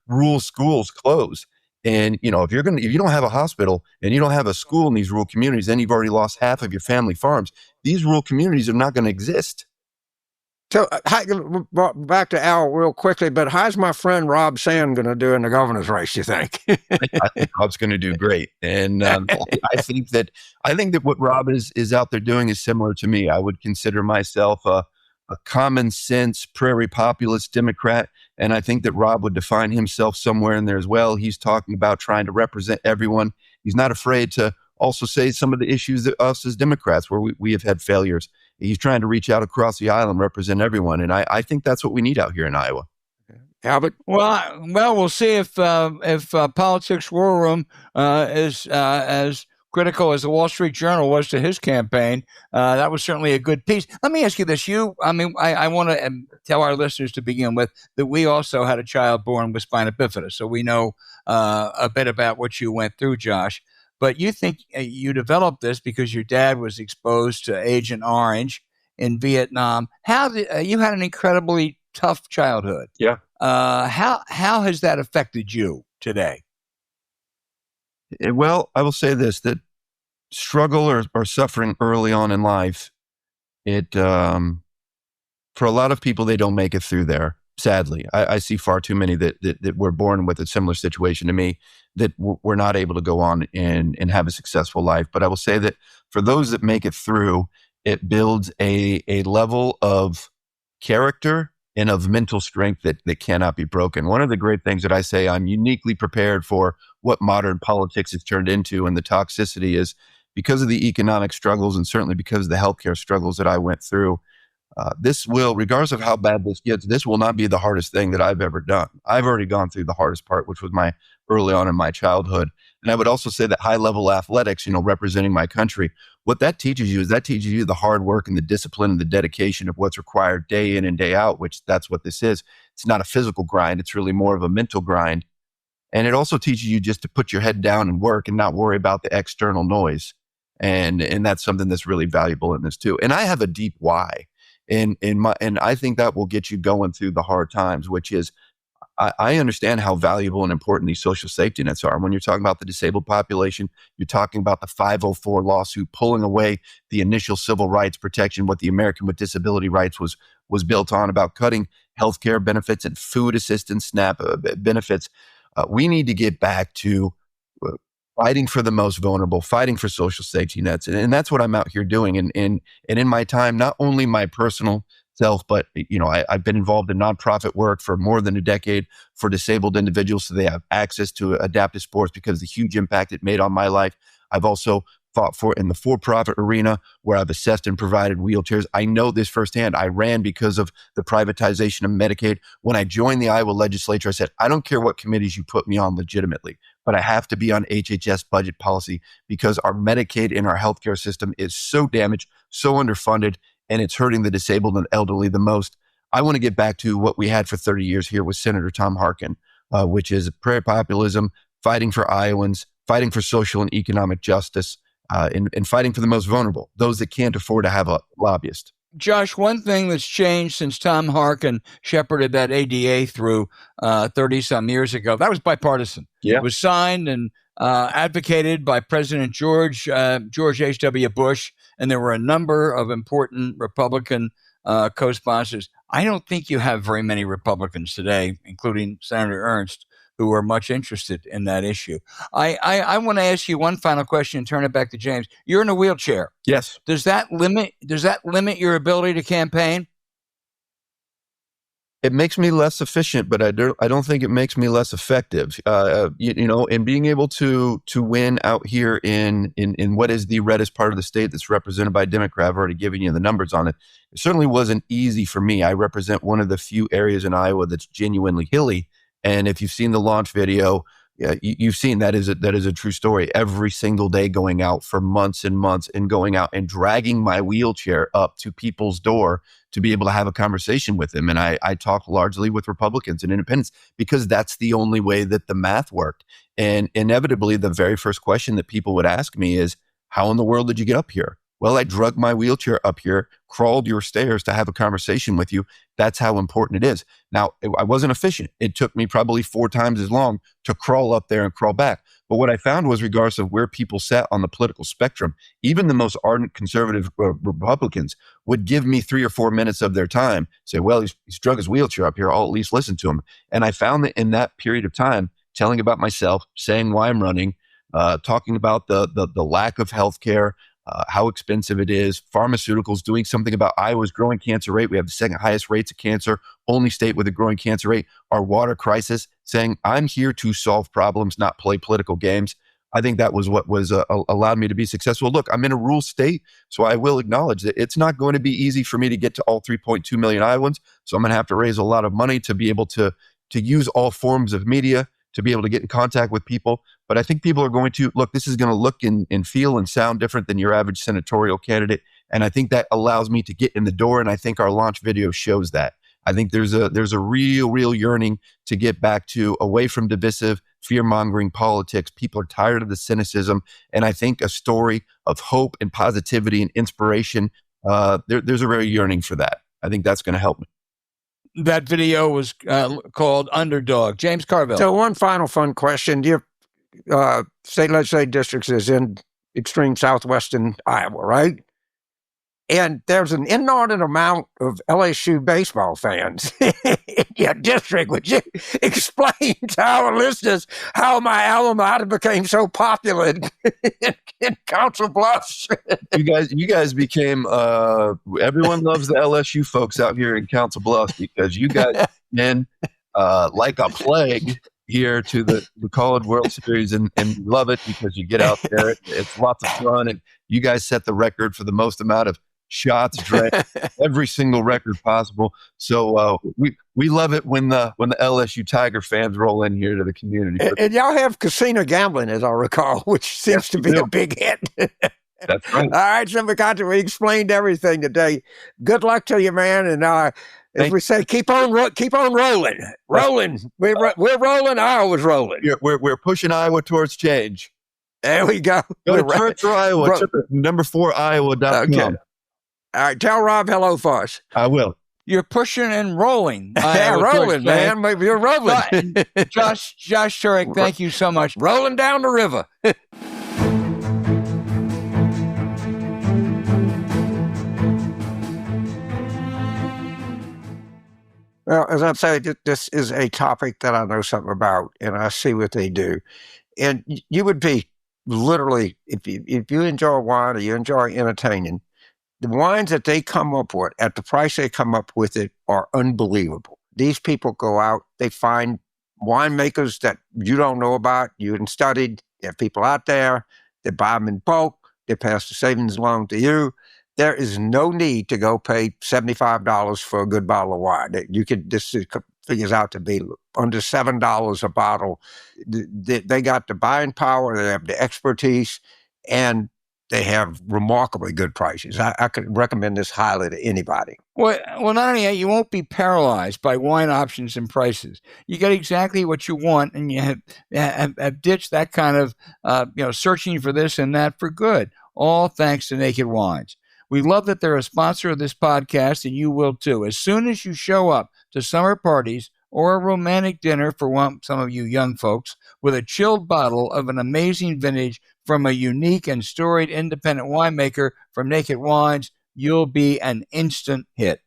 Speaker 5: rural schools close. And, if you don't have a hospital and you don't have a school in these rural communities, then you've already lost half of your family farms. These rural communities are not going to exist.
Speaker 4: So back to Al real quickly, but how's my friend Rob Sand going to do in the governor's race, you think?
Speaker 5: I think Rob's going to do great. And I think that what Rob is out there doing is similar to me. I would consider myself a common sense prairie populist Democrat. And I think that Rob would define himself somewhere in there as well. He's talking about trying to represent everyone. He's not afraid to also say some of the issues that us as Democrats, where we have had failures. He's trying to reach out across the aisle and represent everyone. And I think that's what we need out here in Iowa.
Speaker 2: Albert? Well, we'll see if Politics War Room is as critical as the Wall Street Journal was to his campaign. That was certainly a good piece. Let me ask you this. I want to tell our listeners to begin with that we also had a child born with spina bifida, so we know a bit about what you went through, Josh. But you think you developed this because your dad was exposed to Agent Orange in Vietnam. You had an incredibly tough childhood.
Speaker 5: Yeah.
Speaker 2: How has that affected you today?
Speaker 5: Well, I will say this, that struggle or suffering early on in life, for a lot of people, they don't make it through there. Sadly, I see far too many that were born with a similar situation to me that were not able to go on and have a successful life. But I will say that for those that make it through, it builds a level of character and of mental strength that cannot be broken. One of the great things that I say I'm uniquely prepared for what modern politics has turned into, and the toxicity is because of the economic struggles and certainly because of the healthcare struggles that I went through. This will, regardless of how bad this gets, this will not be the hardest thing that I've ever done. I've already gone through the hardest part, which was early on in my childhood. And I would also say that high-level athletics, representing my country, what that teaches you is the hard work and the discipline and the dedication of what's required day in and day out, which that's what this is. It's not a physical grind. It's really more of a mental grind. And it also teaches you just to put your head down and work and not worry about the external noise. And that's something that's really valuable in this too. And I have a deep why. And I think that will get you going through the hard times, which is I understand how valuable and important these social safety nets are. When you're talking about the disabled population, you're talking about the 504 lawsuit pulling away the initial civil rights protection, what the American with Disability Rights was built on, about cutting healthcare benefits and food assistance, SNAP benefits. We need to get back to fighting for the most vulnerable, fighting for social safety nets. And that's what I'm out here doing. And in my time, not only my personal self, but I've been involved in nonprofit work for more than a decade for disabled individuals so they have access to adaptive sports because of the huge impact it made on my life. I've also fought for in the for-profit arena where I've assessed and provided wheelchairs. I know this firsthand. I ran because of the privatization of Medicaid. When I joined the Iowa legislature, I said, I don't care what committees you put me on legitimately, but I have to be on HHS budget policy because our Medicaid and our healthcare system is so damaged, so underfunded, and it's hurting the disabled and elderly the most. I want to get back to what we had for 30 years here with Senator Tom Harkin, which is prairie populism, fighting for Iowans, fighting for social and economic justice, and fighting for the most vulnerable, those that can't afford to have a lobbyist.
Speaker 2: Josh, one thing that's changed since Tom Harkin shepherded that ADA through 30-some years ago, that was bipartisan.
Speaker 5: Yeah.
Speaker 2: It was signed and advocated by President George H.W. Bush, and there were a number of important Republican co-sponsors. I don't think you have very many Republicans today, including Senator Ernst, who are much interested in that issue. I want to ask you one final question and turn it back to James. You're in a wheelchair.
Speaker 5: Yes.
Speaker 2: Does that limit your ability to campaign?
Speaker 5: It makes me less efficient, but I don't think it makes me less effective. And being able to win out here in what is the reddest part of the state that's represented by a Democrat, I've already given you the numbers on it. It certainly wasn't easy for me. I represent one of the few areas in Iowa that's genuinely hilly. And if you've seen the launch video, you've seen that is a true story. Every single day going out for months and months and going out and dragging my wheelchair up to people's door to be able to have a conversation with them. And I talk largely with Republicans and independents because that's the only way that the math worked. And inevitably, the very first question that people would ask me is, how in the world did you get up here? Well, I drug my wheelchair up here, crawled your stairs to have a conversation with you. That's how important it is. Now, I wasn't efficient. It took me probably 4 times as long to crawl up there and crawl back. But what I found was, regardless of where people sat on the political spectrum, even the most ardent conservative Republicans would give me 3 or 4 minutes of their time, say, well, he's drug his wheelchair up here. I'll at least listen to him. And I found that in that period of time, telling about myself, saying why I'm running, talking about the lack of health care, how expensive it is, pharmaceuticals, doing something about Iowa's growing cancer rate. We have the second highest rates of cancer, only state with a growing cancer rate, our water crisis, saying I'm here to solve problems, not play political games. I think that was what was allowed me to be successful. Look, I'm in a rural state, so I will acknowledge that it's not going to be easy for me to get to all 3.2 million Iowans. So I'm going to have to raise a lot of money to be able to use all forms of media, to be able to get in contact with people. But I think people are going to, look, this is going to look and feel and sound different than your average senatorial candidate. And I think that allows me to get in the door. And I think our launch video shows that. I think there's a real yearning to get back to away from divisive, fear-mongering politics. People are tired of the cynicism. And I think a story of hope and positivity and inspiration, there's a real yearning for that. I think that's going to help me.
Speaker 2: That video was called Underdog. James Carville.
Speaker 4: So one final fun question. Your state legislative district is in extreme southwestern Iowa, right? And there's an inordinate amount of LSU baseball fans in your district. Would you explain to our listeners how my alma mater became so popular in Council Bluffs?
Speaker 5: You guys became, everyone loves the LSU folks out here in Council Bluffs because you guys in like a plague here to the College World Series and love it because you get out there. It's lots of fun. And you guys set the record for the most amount of shots, every single record possible. So we love it when the LSU Tiger fans roll in here to the community.
Speaker 4: And y'all have casino gambling, as I recall, which seems to be a big hit.
Speaker 5: That's right.
Speaker 4: All right, so we explained everything today. Good luck to you, man. And as we say, keep on rolling. Rolling. We're rolling. Iowa's rolling.
Speaker 5: We're pushing Iowa towards change.
Speaker 4: There we go.
Speaker 5: Go to Turek for Iowa. Number 4 Iowa.com.
Speaker 4: Okay. All right, tell Rob hello for us.
Speaker 5: I will.
Speaker 2: You're pushing and rolling.
Speaker 4: Yeah, rolling, man. Maybe you're rolling.
Speaker 2: Josh Turek, thank you so much.
Speaker 4: Rolling down the river. Well, as I've said, this is a topic that I know something about, and I see what they do. And you would be literally, if you enjoy wine or you enjoy entertaining, the wines that they come up with, at the price they come up with it, are unbelievable. These people go out, they find winemakers that you don't know about, you haven't studied. There are people out there, they buy them in bulk, they pass the savings along to you. There is no need to go pay $75 for a good bottle of wine. This figures out to be under $7 a bottle. They got the buying power, they have the expertise, and they have remarkably good prices. I could recommend this highly to anybody.
Speaker 2: Well, not only that, you won't be paralyzed by wine options and prices. You get exactly what you want, and you have ditched that kind of searching for this and that for good. All thanks to Naked Wines. We love that they're a sponsor of this podcast, and you will too. As soon as you show up to summer parties or a romantic dinner for some of you young folks with a chilled bottle of an amazing vintage from a unique and storied independent winemaker from Naked Wines, you'll be an instant hit.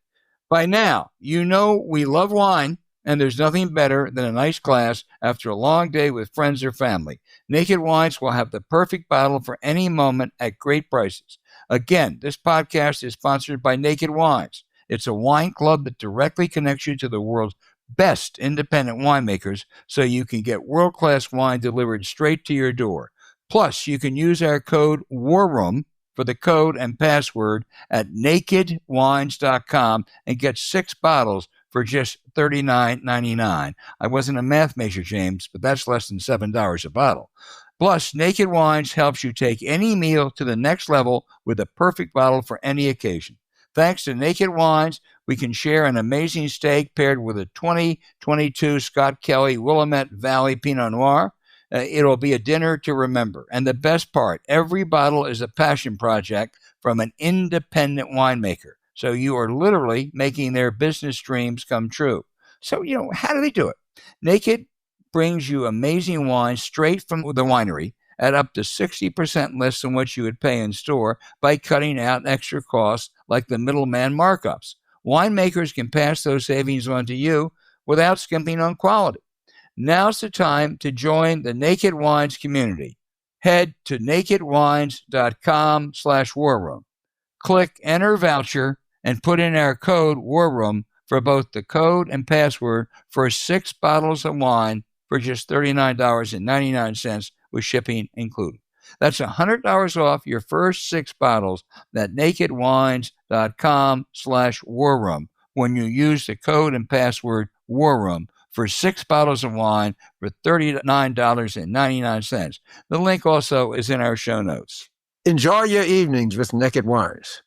Speaker 2: By now, you know we love wine, and there's nothing better than a nice glass after a long day with friends or family. Naked Wines will have the perfect bottle for any moment at great prices. Again, this podcast is sponsored by Naked Wines. It's a wine club that directly connects you to the world's best independent winemakers so you can get world-class wine delivered straight to your door. Plus, you can use our code WARROOM for the code and password at nakedwines.com and get 6 bottles for just $39.99. I wasn't a math major, James, but that's less than $7 a bottle. Plus, Naked Wines helps you take any meal to the next level with a perfect bottle for any occasion. Thanks to Naked Wines, we can share an amazing steak paired with a 2022 Scott Kelly Willamette Valley Pinot Noir. It'll be a dinner to remember. And the best part, every bottle is a passion project from an independent winemaker. So you are literally making their business dreams come true. So, how do they do it? Naked brings you amazing wine straight from the winery at up to 60% less than what you would pay in store by cutting out extra costs like the middleman markups. Winemakers can pass those savings on to you without skimping on quality. Now's the time to join the Naked Wines community. Head to nakedwines.com/warroom. Click Enter Voucher and put in our code WARROOM for both the code and password for 6 bottles of wine for just $39.99 with shipping included. That's $100 off your first 6 bottles at nakedwines.com/warroom when you use the code and password WARROOM for 6 bottles of wine for $39.99. The link also is in our show notes.
Speaker 4: Enjoy your evenings with Naked Wines.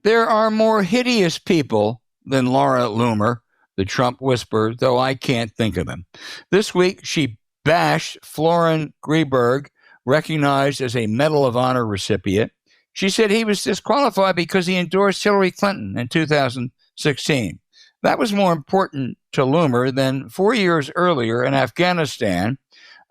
Speaker 2: There are more hideous people than Laura Loomer, the Trump whisperer, though I can't think of them. This week, she bashed Florin Greenberg, recognized as a Medal of Honor recipient. She said he was disqualified because he endorsed Hillary Clinton in 2016. That was more important to Loomer than 4 years earlier in Afghanistan,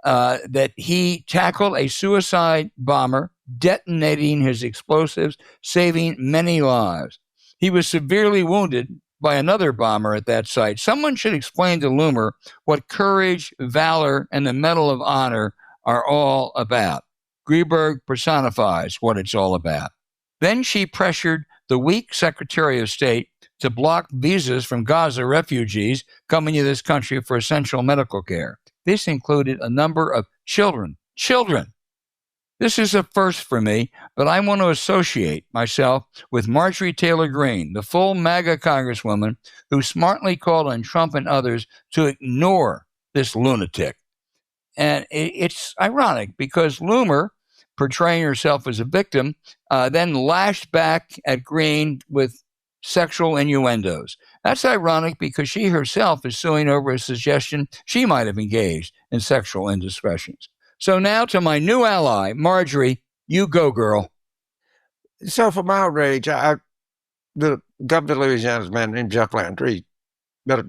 Speaker 2: that he tackled a suicide bomber, detonating his explosives, saving many lives. He was severely wounded by another bomber at that site. Someone should explain to Loomer what courage, valor, and the Medal of Honor are all about. Greenberg personifies what it's all about. Then she pressured the weak Secretary of State to block visas from Gaza refugees coming to this country for essential medical care. This included a number of children. This is a first for me, but I want to associate myself with Marjorie Taylor Greene, the full MAGA congresswoman who smartly called on Trump and others to ignore this lunatic. And it's ironic because Loomer, portraying herself as a victim, then lashed back at Greene with sexual innuendos. That's ironic because she herself is suing over a suggestion she might have engaged in sexual indiscretions. So now to my new ally, Marjorie, you go, girl.
Speaker 4: So for my outrage, the governor of Louisiana is a man named Jeff Landry. But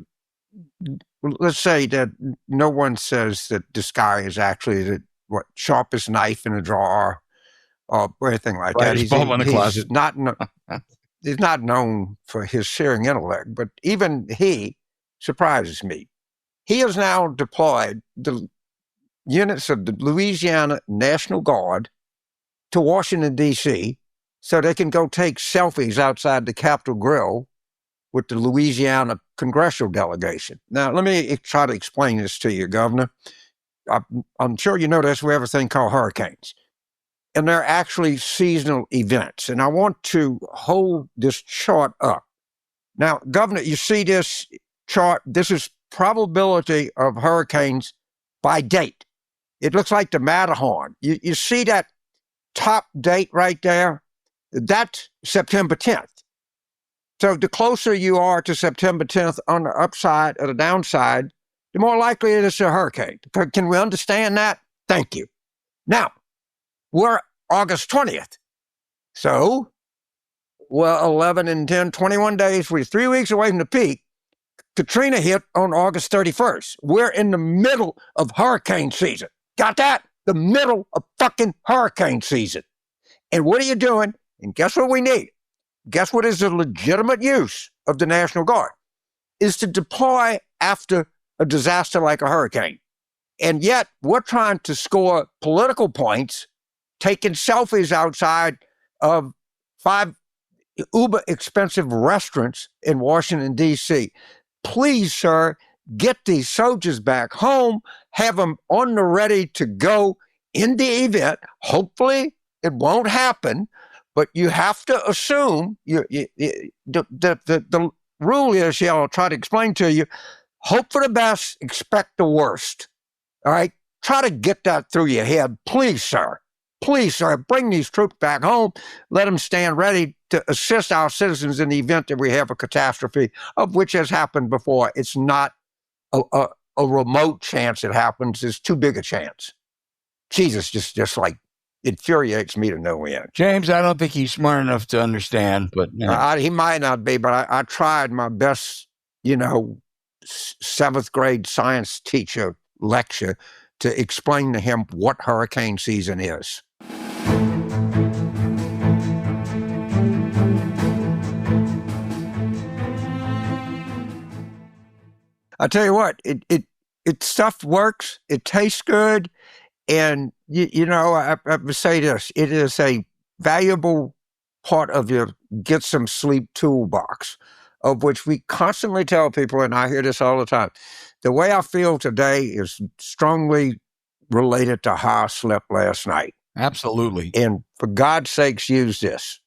Speaker 4: let's say that no one says that this guy is actually the sharpest knife in a drawer or anything like that.
Speaker 5: He's in the closet.
Speaker 4: He's not known for his searing intellect, but even he surprises me. He has now deployed the units of the Louisiana National Guard to Washington, D.C., so they can go take selfies outside the Capitol Grill with the Louisiana congressional delegation. Now, let me try to explain this to you, Governor. I'm sure you know this. We have a thing called hurricanes, and they're actually seasonal events. And I want to hold this chart up. Now, Governor, you see this chart? This is probability of hurricanes by date. It looks like the Matterhorn. You see that top date right there? That's September 10th. So the closer you are to September 10th on the upside or the downside, the more likely it is a hurricane. Can we understand that? Thank you. Now, we're August 20th. So, well, 11 and 10, 21 days. We're 3 weeks away from the peak. Katrina hit on August 31st. We're in the middle of hurricane season. Got that? The middle of fucking hurricane season. And what are you doing? And guess what we need? Guess what is a legitimate use of the National Guard? Is to deploy after a disaster like a hurricane. And yet we're trying to score political points, taking selfies outside of 5 uber expensive restaurants in Washington, D.C. Please, sir, get these soldiers back home, have them on the ready to go in the event. Hopefully it won't happen, but you have to assume the rule is, I'll try to explain to you, hope for the best, expect the worst. All right? Try to get that through your head. Please, sir. Please, sir, bring these troops back home. Let them stand ready to assist our citizens in the event that we have a catastrophe, of which has happened before. It's not a remote chance it happens. It's too big a chance. Jesus just like infuriates me to no end.
Speaker 2: James, I don't think he's smart enough to understand, but
Speaker 4: he might not be, but I tried my best, 7th grade science teacher lecture to explain to him what hurricane season is. I tell you what, it stuff works. It tastes good. And, I would say this, it is a valuable part of your get some sleep toolbox, of which we constantly tell people, and I hear this all the time, the way I feel today is strongly related to how I slept last night.
Speaker 2: Absolutely.
Speaker 4: And for God's sakes, use this.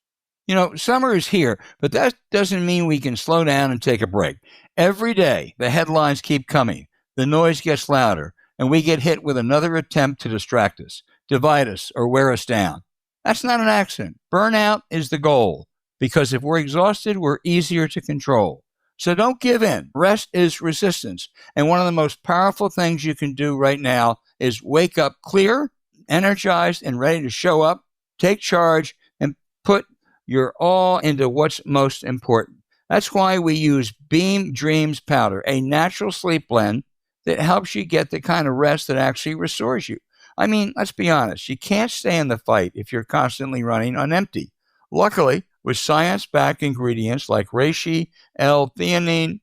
Speaker 2: Summer is here, but that doesn't mean we can slow down and take a break. Every day, the headlines keep coming. The noise gets louder, and we get hit with another attempt to distract us, divide us, or wear us down. That's not an accident. Burnout is the goal, because if we're exhausted, we're easier to control. So don't give in. Rest is resistance. And one of the most powerful things you can do right now is wake up clear, energized, and ready to show up, take charge, and put your all into what's most important. That's why we use Beam Dreams Powder, a natural sleep blend that helps you get the kind of rest that actually restores you. I mean, let's be honest, you can't stay in the fight if you're constantly running on empty. Luckily, with science-backed ingredients like reishi, L-theanine,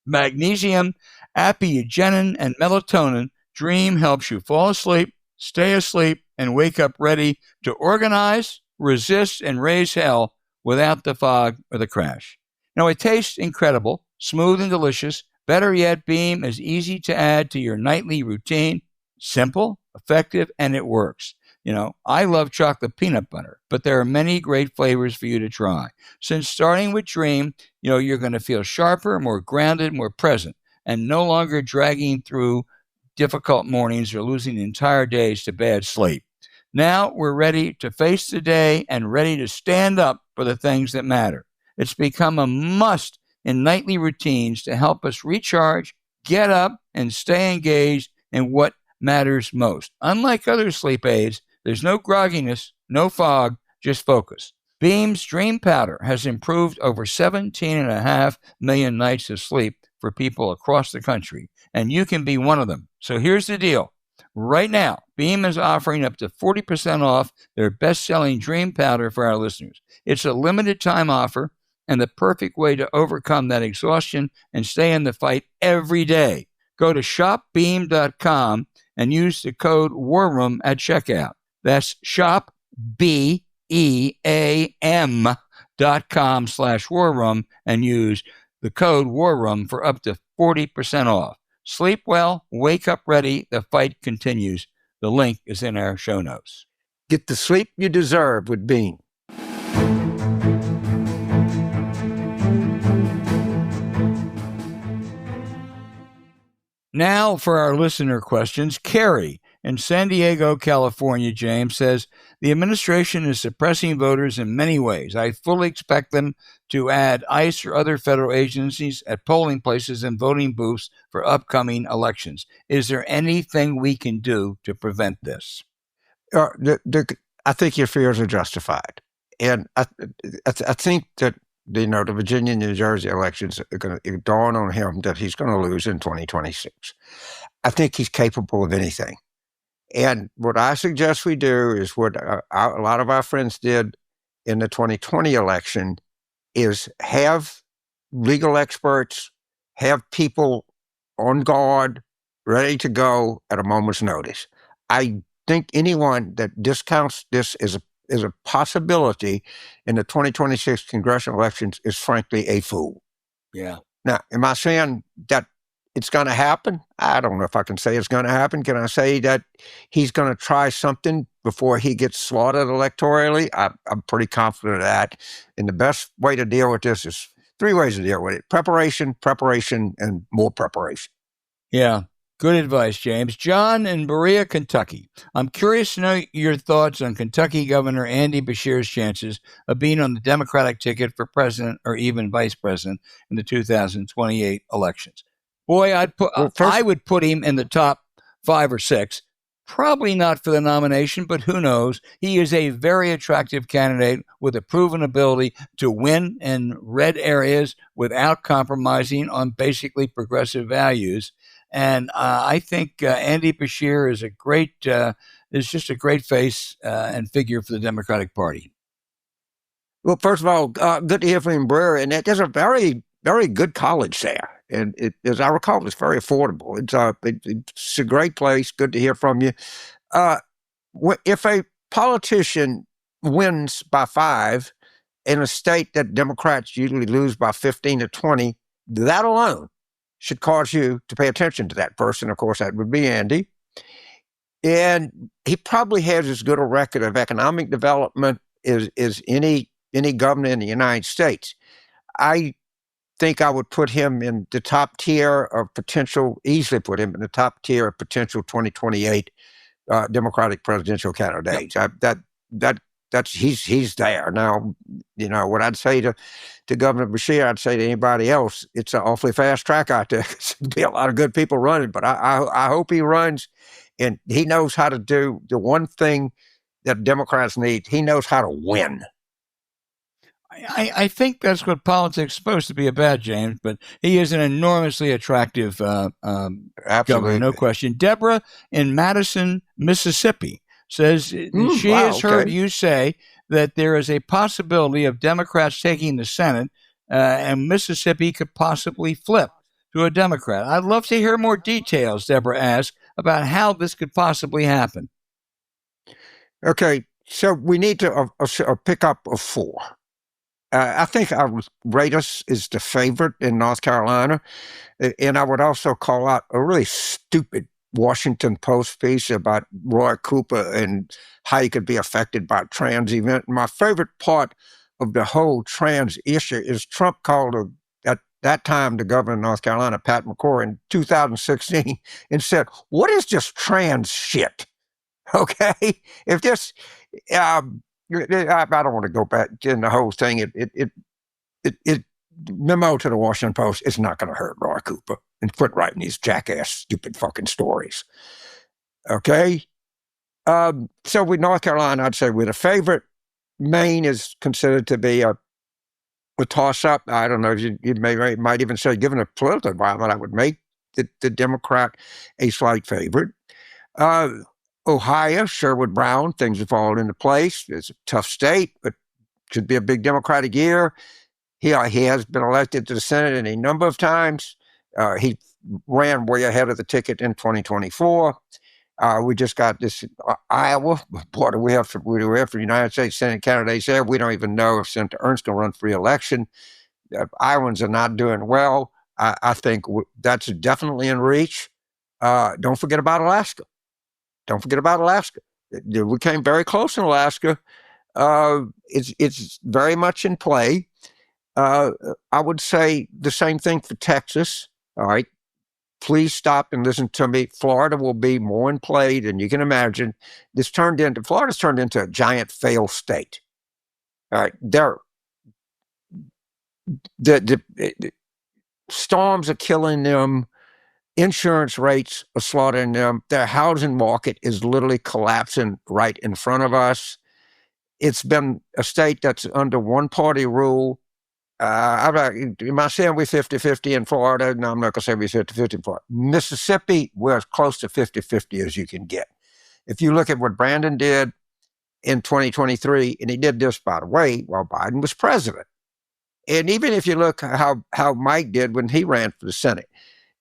Speaker 2: magnesium, apigenin, and melatonin, Dream helps you fall asleep, stay asleep, and wake up ready to organize, resist, and raise hell without the fog or the crash. Now, it tastes incredible, smooth and delicious. Better yet, Beam is easy to add to your nightly routine. Simple, effective, and it works. I love chocolate peanut butter, but there are many great flavors for you to try. Since starting with Dream, you're going to feel sharper, more grounded, more present, and no longer dragging through difficult mornings or losing entire days to bad sleep. Now we're ready to face the day and ready to stand up for the things that matter. It's become a must in nightly routines to help us recharge, get up, and stay engaged in what matters most. Unlike other sleep aids, there's no grogginess, no fog, just focus. Beam's Dream Powder has improved over 17.5 million nights of sleep for people across the country, and you can be one of them. So here's the deal. Right now, Beam is offering up to 40% off their best-selling Dream Powder for our listeners. It's a limited-time offer and the perfect way to overcome that exhaustion and stay in the fight every day. Go to shopbeam.com and use the code WARROOM at checkout. That's shopbeam.com/warroom and use the code WARROOM for up to 40% off. Sleep well, wake up ready, the fight continues. The link is in our show notes.
Speaker 4: Get the sleep you deserve with Beam.
Speaker 2: Now for our listener questions. Carrie in San Diego, California, James, says, the administration is suppressing voters in many ways. I fully expect them to add ICE or other federal agencies at polling places and voting booths for upcoming elections. Is there anything we can do to prevent this?
Speaker 4: I I think your fears are justified. And I think that, the Virginia and New Jersey elections are going to dawn on him that he's going to lose in 2026. I think he's capable of anything. And what I suggest we do is what a lot of our friends did in the 2020 election, is have legal experts, have people on guard, ready to go at a moment's notice. I think anyone that discounts this as a possibility in the 2026 congressional elections is frankly a fool.
Speaker 2: Yeah.
Speaker 4: Now, am I saying that it's going to happen? I don't know if I can say it's going to happen. Can I say that he's going to try something before he gets slaughtered electorally? I'm pretty confident of that. And the best way to deal with this is 3 ways to deal with it: preparation, and more preparation.
Speaker 2: Yeah. Good advice, James. John in Berea, Kentucky. I'm curious to know your thoughts on Kentucky Governor Andy Beshear's chances of being on the Democratic ticket for president or even vice president in the 2028 elections. Boy, I would put him in the top 5 or 6. Probably not for the nomination, but who knows? He is a very attractive candidate with a proven ability to win in red areas without compromising on basically progressive values. And I think Andy Beshear is just a great face and figure for the Democratic Party.
Speaker 4: Well, first of all, good to hear from Berea. And there's a very, very good college there. And as I recall, it's very affordable. It's a great place. Good to hear from you. If a politician wins by 5 in a state that Democrats usually lose by 15 to 20, that alone should cause you to pay attention to that person. Of course, that would be Andy. And he probably has as good a record of economic development as any governor in the United States. I think I would put him in the top tier of potential, easily put him in the top tier of potential 2028 Democratic presidential candidates. Yep. He's there. Now, what I'd say to Governor Beshear, I'd say to anybody else, it's an awfully fast track out there. There'll be a lot of good people running, but I hope he runs, and he knows how to do the one thing that Democrats need. He knows how to win.
Speaker 2: I think that's what politics is supposed to be about, James, but he is an enormously attractive governor, no question. Deborah in Madison, Mississippi says she has heard you say that there is a possibility of Democrats taking the Senate and Mississippi could possibly flip to a Democrat. I'd love to hear more details, Deborah asks, about how this could possibly happen.
Speaker 4: Okay, so we need to pick up a 4. I think I would rate us as the favorite in North Carolina. And I would also call out a really stupid Washington Post piece about Roy Cooper and how he could be affected by a trans event. My favorite part of the whole trans issue is Trump called at that time the governor of North Carolina, Pat McCrory, in 2016, and said, "What is this trans shit?" Okay? If this... I don't want to go back in the whole thing. It memo to the Washington Post is not going to hurt Roy Cooper, and quit writing these jackass, stupid fucking stories. Okay? So with North Carolina, I'd say we're the favorite. Maine is considered to be a toss-up. I don't know if you might even say, given the political environment, I would make the Democrat a slight favorite. Ohio, Sherwood Brown, things have fallen into place. It's a tough state, but should be a big Democratic year. He has been elected to the Senate any number of times. He ran way ahead of the ticket in 2024. We just got this Iowa. Boy, do we have for the United States Senate candidates there. We don't even know if Senator Ernst will run for re-election. Iowans are not doing well. I think that's definitely in reach. Don't forget about Alaska. We came very close in Alaska. It's very much in play. I would say the same thing for Texas. All right. Please stop and listen to me. Florida will be more in play than you can imagine. Florida's turned into a giant failed state. All right. The storms are killing them. Insurance rates are slaughtering them. Their housing market is literally collapsing right in front of us. It's been a state that's under one-party rule. Am I saying we're 50-50 in Florida? No, I'm not going to say we're 50-50 in Florida. Mississippi, we're as close to 50-50 as you can get. If you look at what Brandon did in 2023, and he did this, by the way, while Biden was president. And even if you look how Mike did when he ran for the Senate.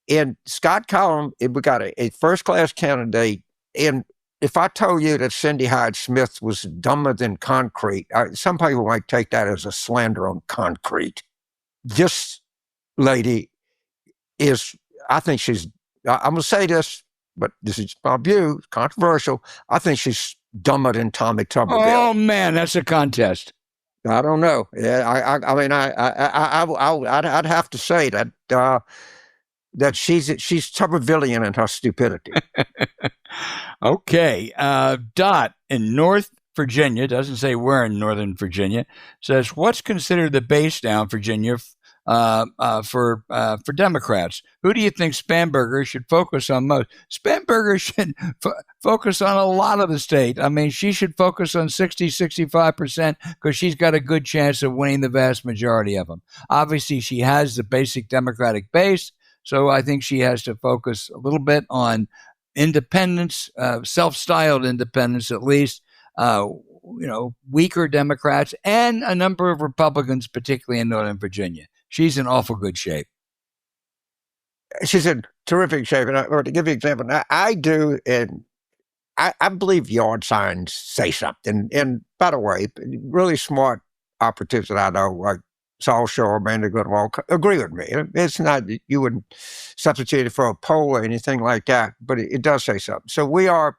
Speaker 4: And Scott Collins, we got a first-class candidate. And if I told you that Cindy Hyde-Smith was dumber than concrete, some people might take that as a slander on concrete. This lady I think she's, I'm going to say this, but this is my view, controversial. I think she's dumber than Tommy Tuberville.
Speaker 2: Oh, man, that's a contest.
Speaker 4: I don't know. Yeah, I mean, I'd have to say that she's Tubervillian in her stupidity.
Speaker 2: Okay. Dot in North Virginia, doesn't say where in Northern Virginia, says, what's considered the base now in Virginia for Democrats? Who do you think Spanberger should focus on most? Spanberger should focus on a lot of the state. I mean, she should focus on 60-65% because she's got a good chance of winning the vast majority of them. Obviously, she has the basic Democratic base, so I think she has to focus a little bit on independents, self-styled independents at least, weaker Democrats, and a number of Republicans, particularly in Northern Virginia. She's in awful good shape.
Speaker 4: She's in terrific shape. And to give you an example, I do, and I believe yard signs say something. And by the way, really smart operatives that I know, like Saul Shaw, Amanda Goodwall, agree with me. It's not, you wouldn't substitute it for a poll or anything like that, but it does say something. So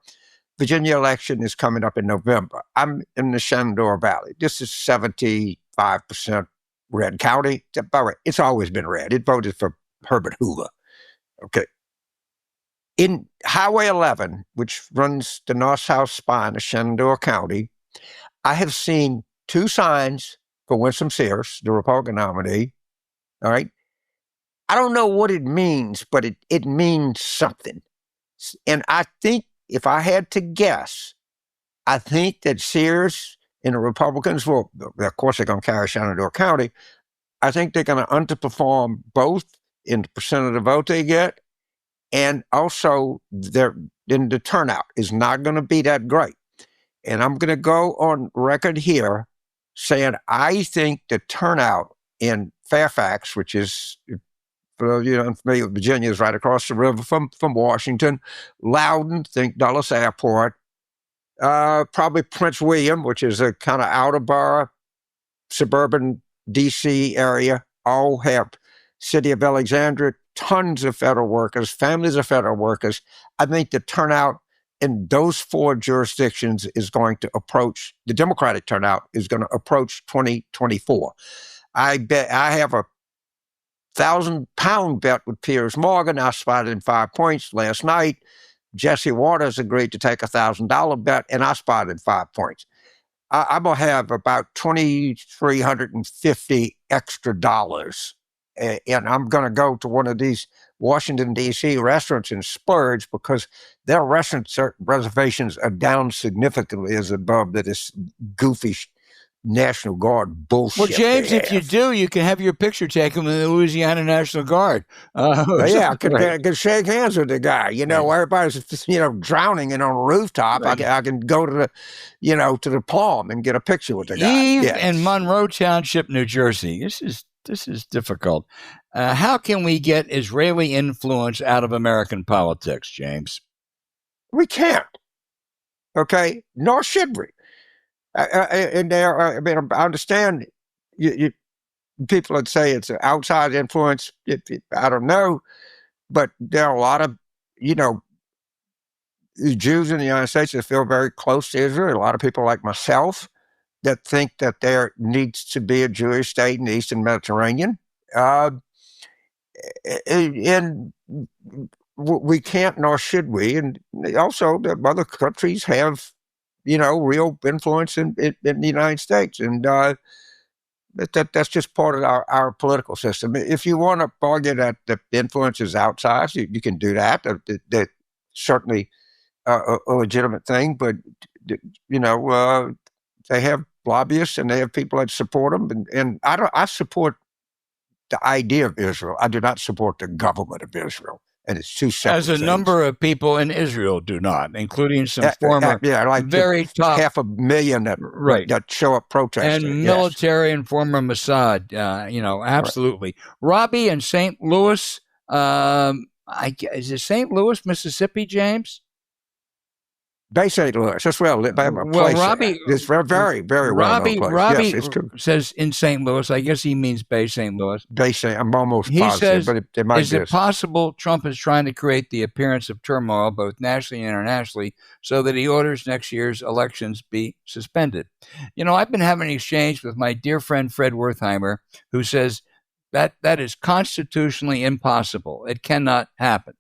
Speaker 4: Virginia election is coming up in November. I'm in the Shenandoah Valley. This is 75% red county. By the way, it's always been red. It voted for Herbert Hoover. Okay. In Highway 11, which runs the north-south spine of Shenandoah County, I have seen two signs for Winsome Sears, the Republican nominee. All right. I don't know what it means, but it means something. And I think if I had to guess, I think that Sears and the Republicans will, of course, they're going to carry Shenandoah County. I think they're going to underperform both in the percent of the vote they get, and also the turnout is not going to be that great. And I'm going to go on record here saying I think the turnout in Fairfax, which is, for you know, familiar with Virginia, is right across the river from Washington, Loudoun, think Dulles Airport, probably Prince William, which is a kind of outer borough, suburban D.C. area, all have City of Alexandria, tons of federal workers, families of federal workers. I think the turnout in those four jurisdictions is going to approach, the Democratic turnout is going to approach 2024. I bet I have a 1,000-pound bet with Piers Morgan. I spotted in 5 points last night. Jesse Waters agreed to take $1,000 bet, and I spotted 5 points. I'm going to have about $2,350 extra dollars. And I'm going to go to one of these Washington, D.C. restaurants and splurge because their restaurant reservations are down significantly as above that is goofy National Guard bullshit.
Speaker 2: Well, James, if you do, you can have your picture taken with the Louisiana National Guard.
Speaker 4: Yeah, I can shake hands with the guy. You know, everybody's drowning in on a rooftop. Right. I can go to the, to the Palm and get a picture with the guy.
Speaker 2: Eve in Monroe Township, New Jersey. This is difficult. How can we get Israeli influence out of American politics, James?
Speaker 4: We can't. Okay, nor should we. And I understand you people that say it's an outside influence. I don't know, but there are a lot of, Jews in the United States that feel very close to Israel. A lot of people like myself that think that there needs to be a Jewish state in the Eastern Mediterranean. And we can't, nor should we. And also, the other countries have, real influence in the United States. And that's just part of our political system. If you want to argue that the influence is outside, you can do that. That's certainly a legitimate thing. But, they have lobbyists and they have people that support them. And I support the idea of Israel. I do not support the government of Israel. And it's two separate
Speaker 2: As a
Speaker 4: things.
Speaker 2: number of people in Israel do not, including some former,
Speaker 4: like
Speaker 2: very top
Speaker 4: 500,000 that show up protesting.
Speaker 2: And military and former Mossad, absolutely. Right. Robbie in St. Louis, is it St. Louis, Mississippi, James?
Speaker 4: Bay St. Louis. That's where I live.
Speaker 2: Robbie,
Speaker 4: it's very, very well known place.
Speaker 2: Robbie
Speaker 4: yes,
Speaker 2: says in St. Louis. I guess he means Bay St. Louis.
Speaker 4: Bay St. I'm almost positive,
Speaker 2: says,
Speaker 4: but it might be.
Speaker 2: Is it possible Trump is trying to create the appearance of turmoil, both nationally and internationally, so that he orders next year's elections be suspended? I've been having an exchange with my dear friend Fred Wertheimer, who says that is constitutionally impossible. It cannot happen.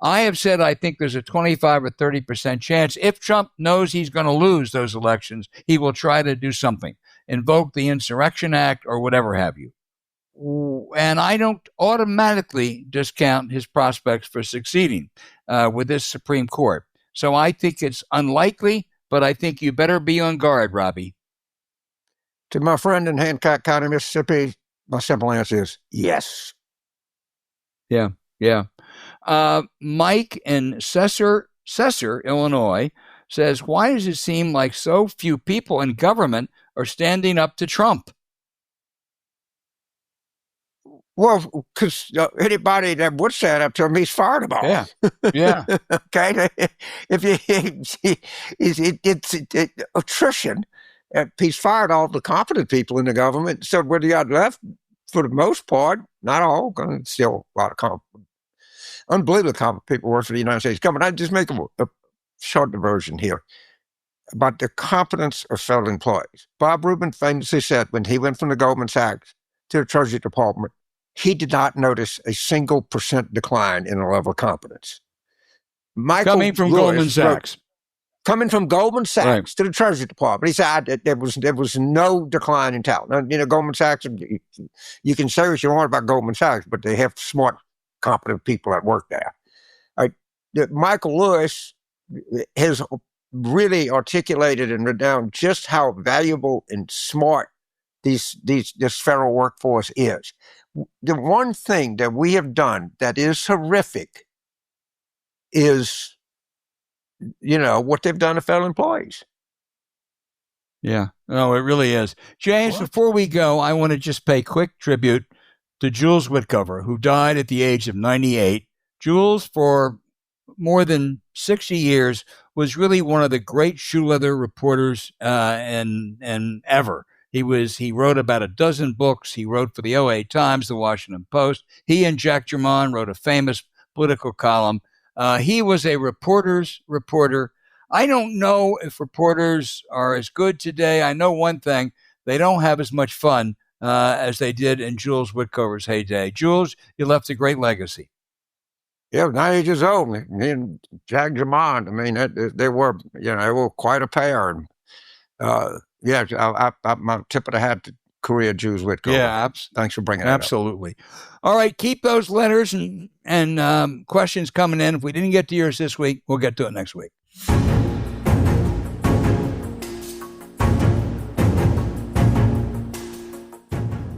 Speaker 2: I have said I think there's a 25 or 30% chance if Trump knows he's going to lose those elections, he will try to do something, invoke the Insurrection Act or whatever have you. And I don't automatically discount his prospects for succeeding with this Supreme Court. So I think it's unlikely, but I think you better be on guard, Robbie.
Speaker 4: To my friend in Hancock County, Mississippi, my simple answer is yes.
Speaker 2: Yeah. Mike in Cesar, Illinois, says, why does it seem like so few people in government are standing up to Trump?
Speaker 4: Well, because anybody that would stand up to him, he's fired about.
Speaker 2: Yeah.
Speaker 4: Okay. It's attrition. He's fired all the competent people in the government. So what he got left, for the most part, not all, still a lot of unbelievably competent people work for the United States government. I just make a short diversion here about the competence of federal employees. Bob Rubin famously said when he went from the Goldman Sachs to the Treasury Department, he did not notice a single % decline in the level of competence.
Speaker 2: Coming from Goldman Sachs
Speaker 4: to the Treasury Department, he said there was no decline in talent. Now, Goldman Sachs, you can say what you want about Goldman Sachs, but they have smart, competent people that work there. Michael Lewis has really articulated and written down just how valuable and smart this federal workforce is. The one thing that we have done that is horrific is, what they've done to federal employees.
Speaker 2: Yeah, no, it really is. James, before we go, I want to just pay quick tribute to Jules Witcover, who died at the age of 98. Jules, for more than 60 years, was really one of the great shoe leather reporters and ever. He wrote about a dozen books. He wrote for the LA Times, the Washington Post. He and Jack Germond wrote a famous political column. He was a reporter's reporter. I don't know if reporters are as good today. I know one thing, they don't have as much fun as they did in Jules Witcover's heyday. Jules, you left a great legacy.
Speaker 4: Yeah, 90 years old. Me and Jack Germond, they were quite a pair. And, my tip of the hat to career Jules Witcover.
Speaker 2: Yeah,
Speaker 4: thanks for bringing that up.
Speaker 2: Absolutely. All right, keep those letters and questions coming in. If we didn't get to yours this week, we'll get to it next week.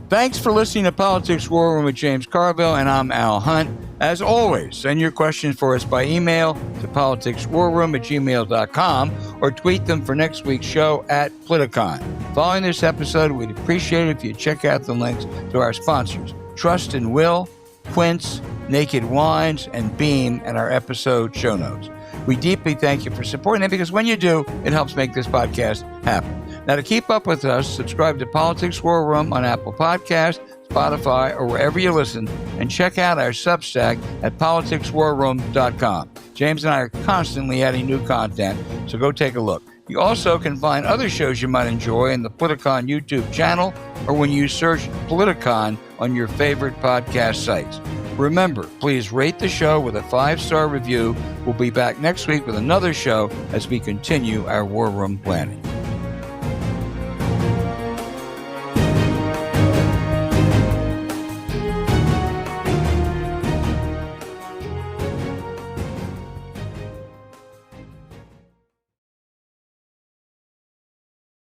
Speaker 2: Thanks for listening to Politics War Room with James Carville, and I'm Al Hunt. As always, send your questions for us by email to politicswarroom@gmail.com or tweet them for next week's show at Politicon. Following this episode, we'd appreciate it if you check out the links to our sponsors, Trust and Will, Quince, Naked Wines, and Beam, and our episode show notes. We deeply thank you for supporting them because when you do, it helps make this podcast happen. Now, to keep up with us, subscribe to Politics War Room on Apple Podcasts, Spotify, or wherever you listen, and check out our Substack at politicswarroom.com. James and I are constantly adding new content, so go take a look. You also can find other shows you might enjoy in the Politicon YouTube channel or when you search Politicon on your favorite podcast sites. Remember, please rate the show with a 5-star review. We'll be back next week with another show as we continue our War Room planning.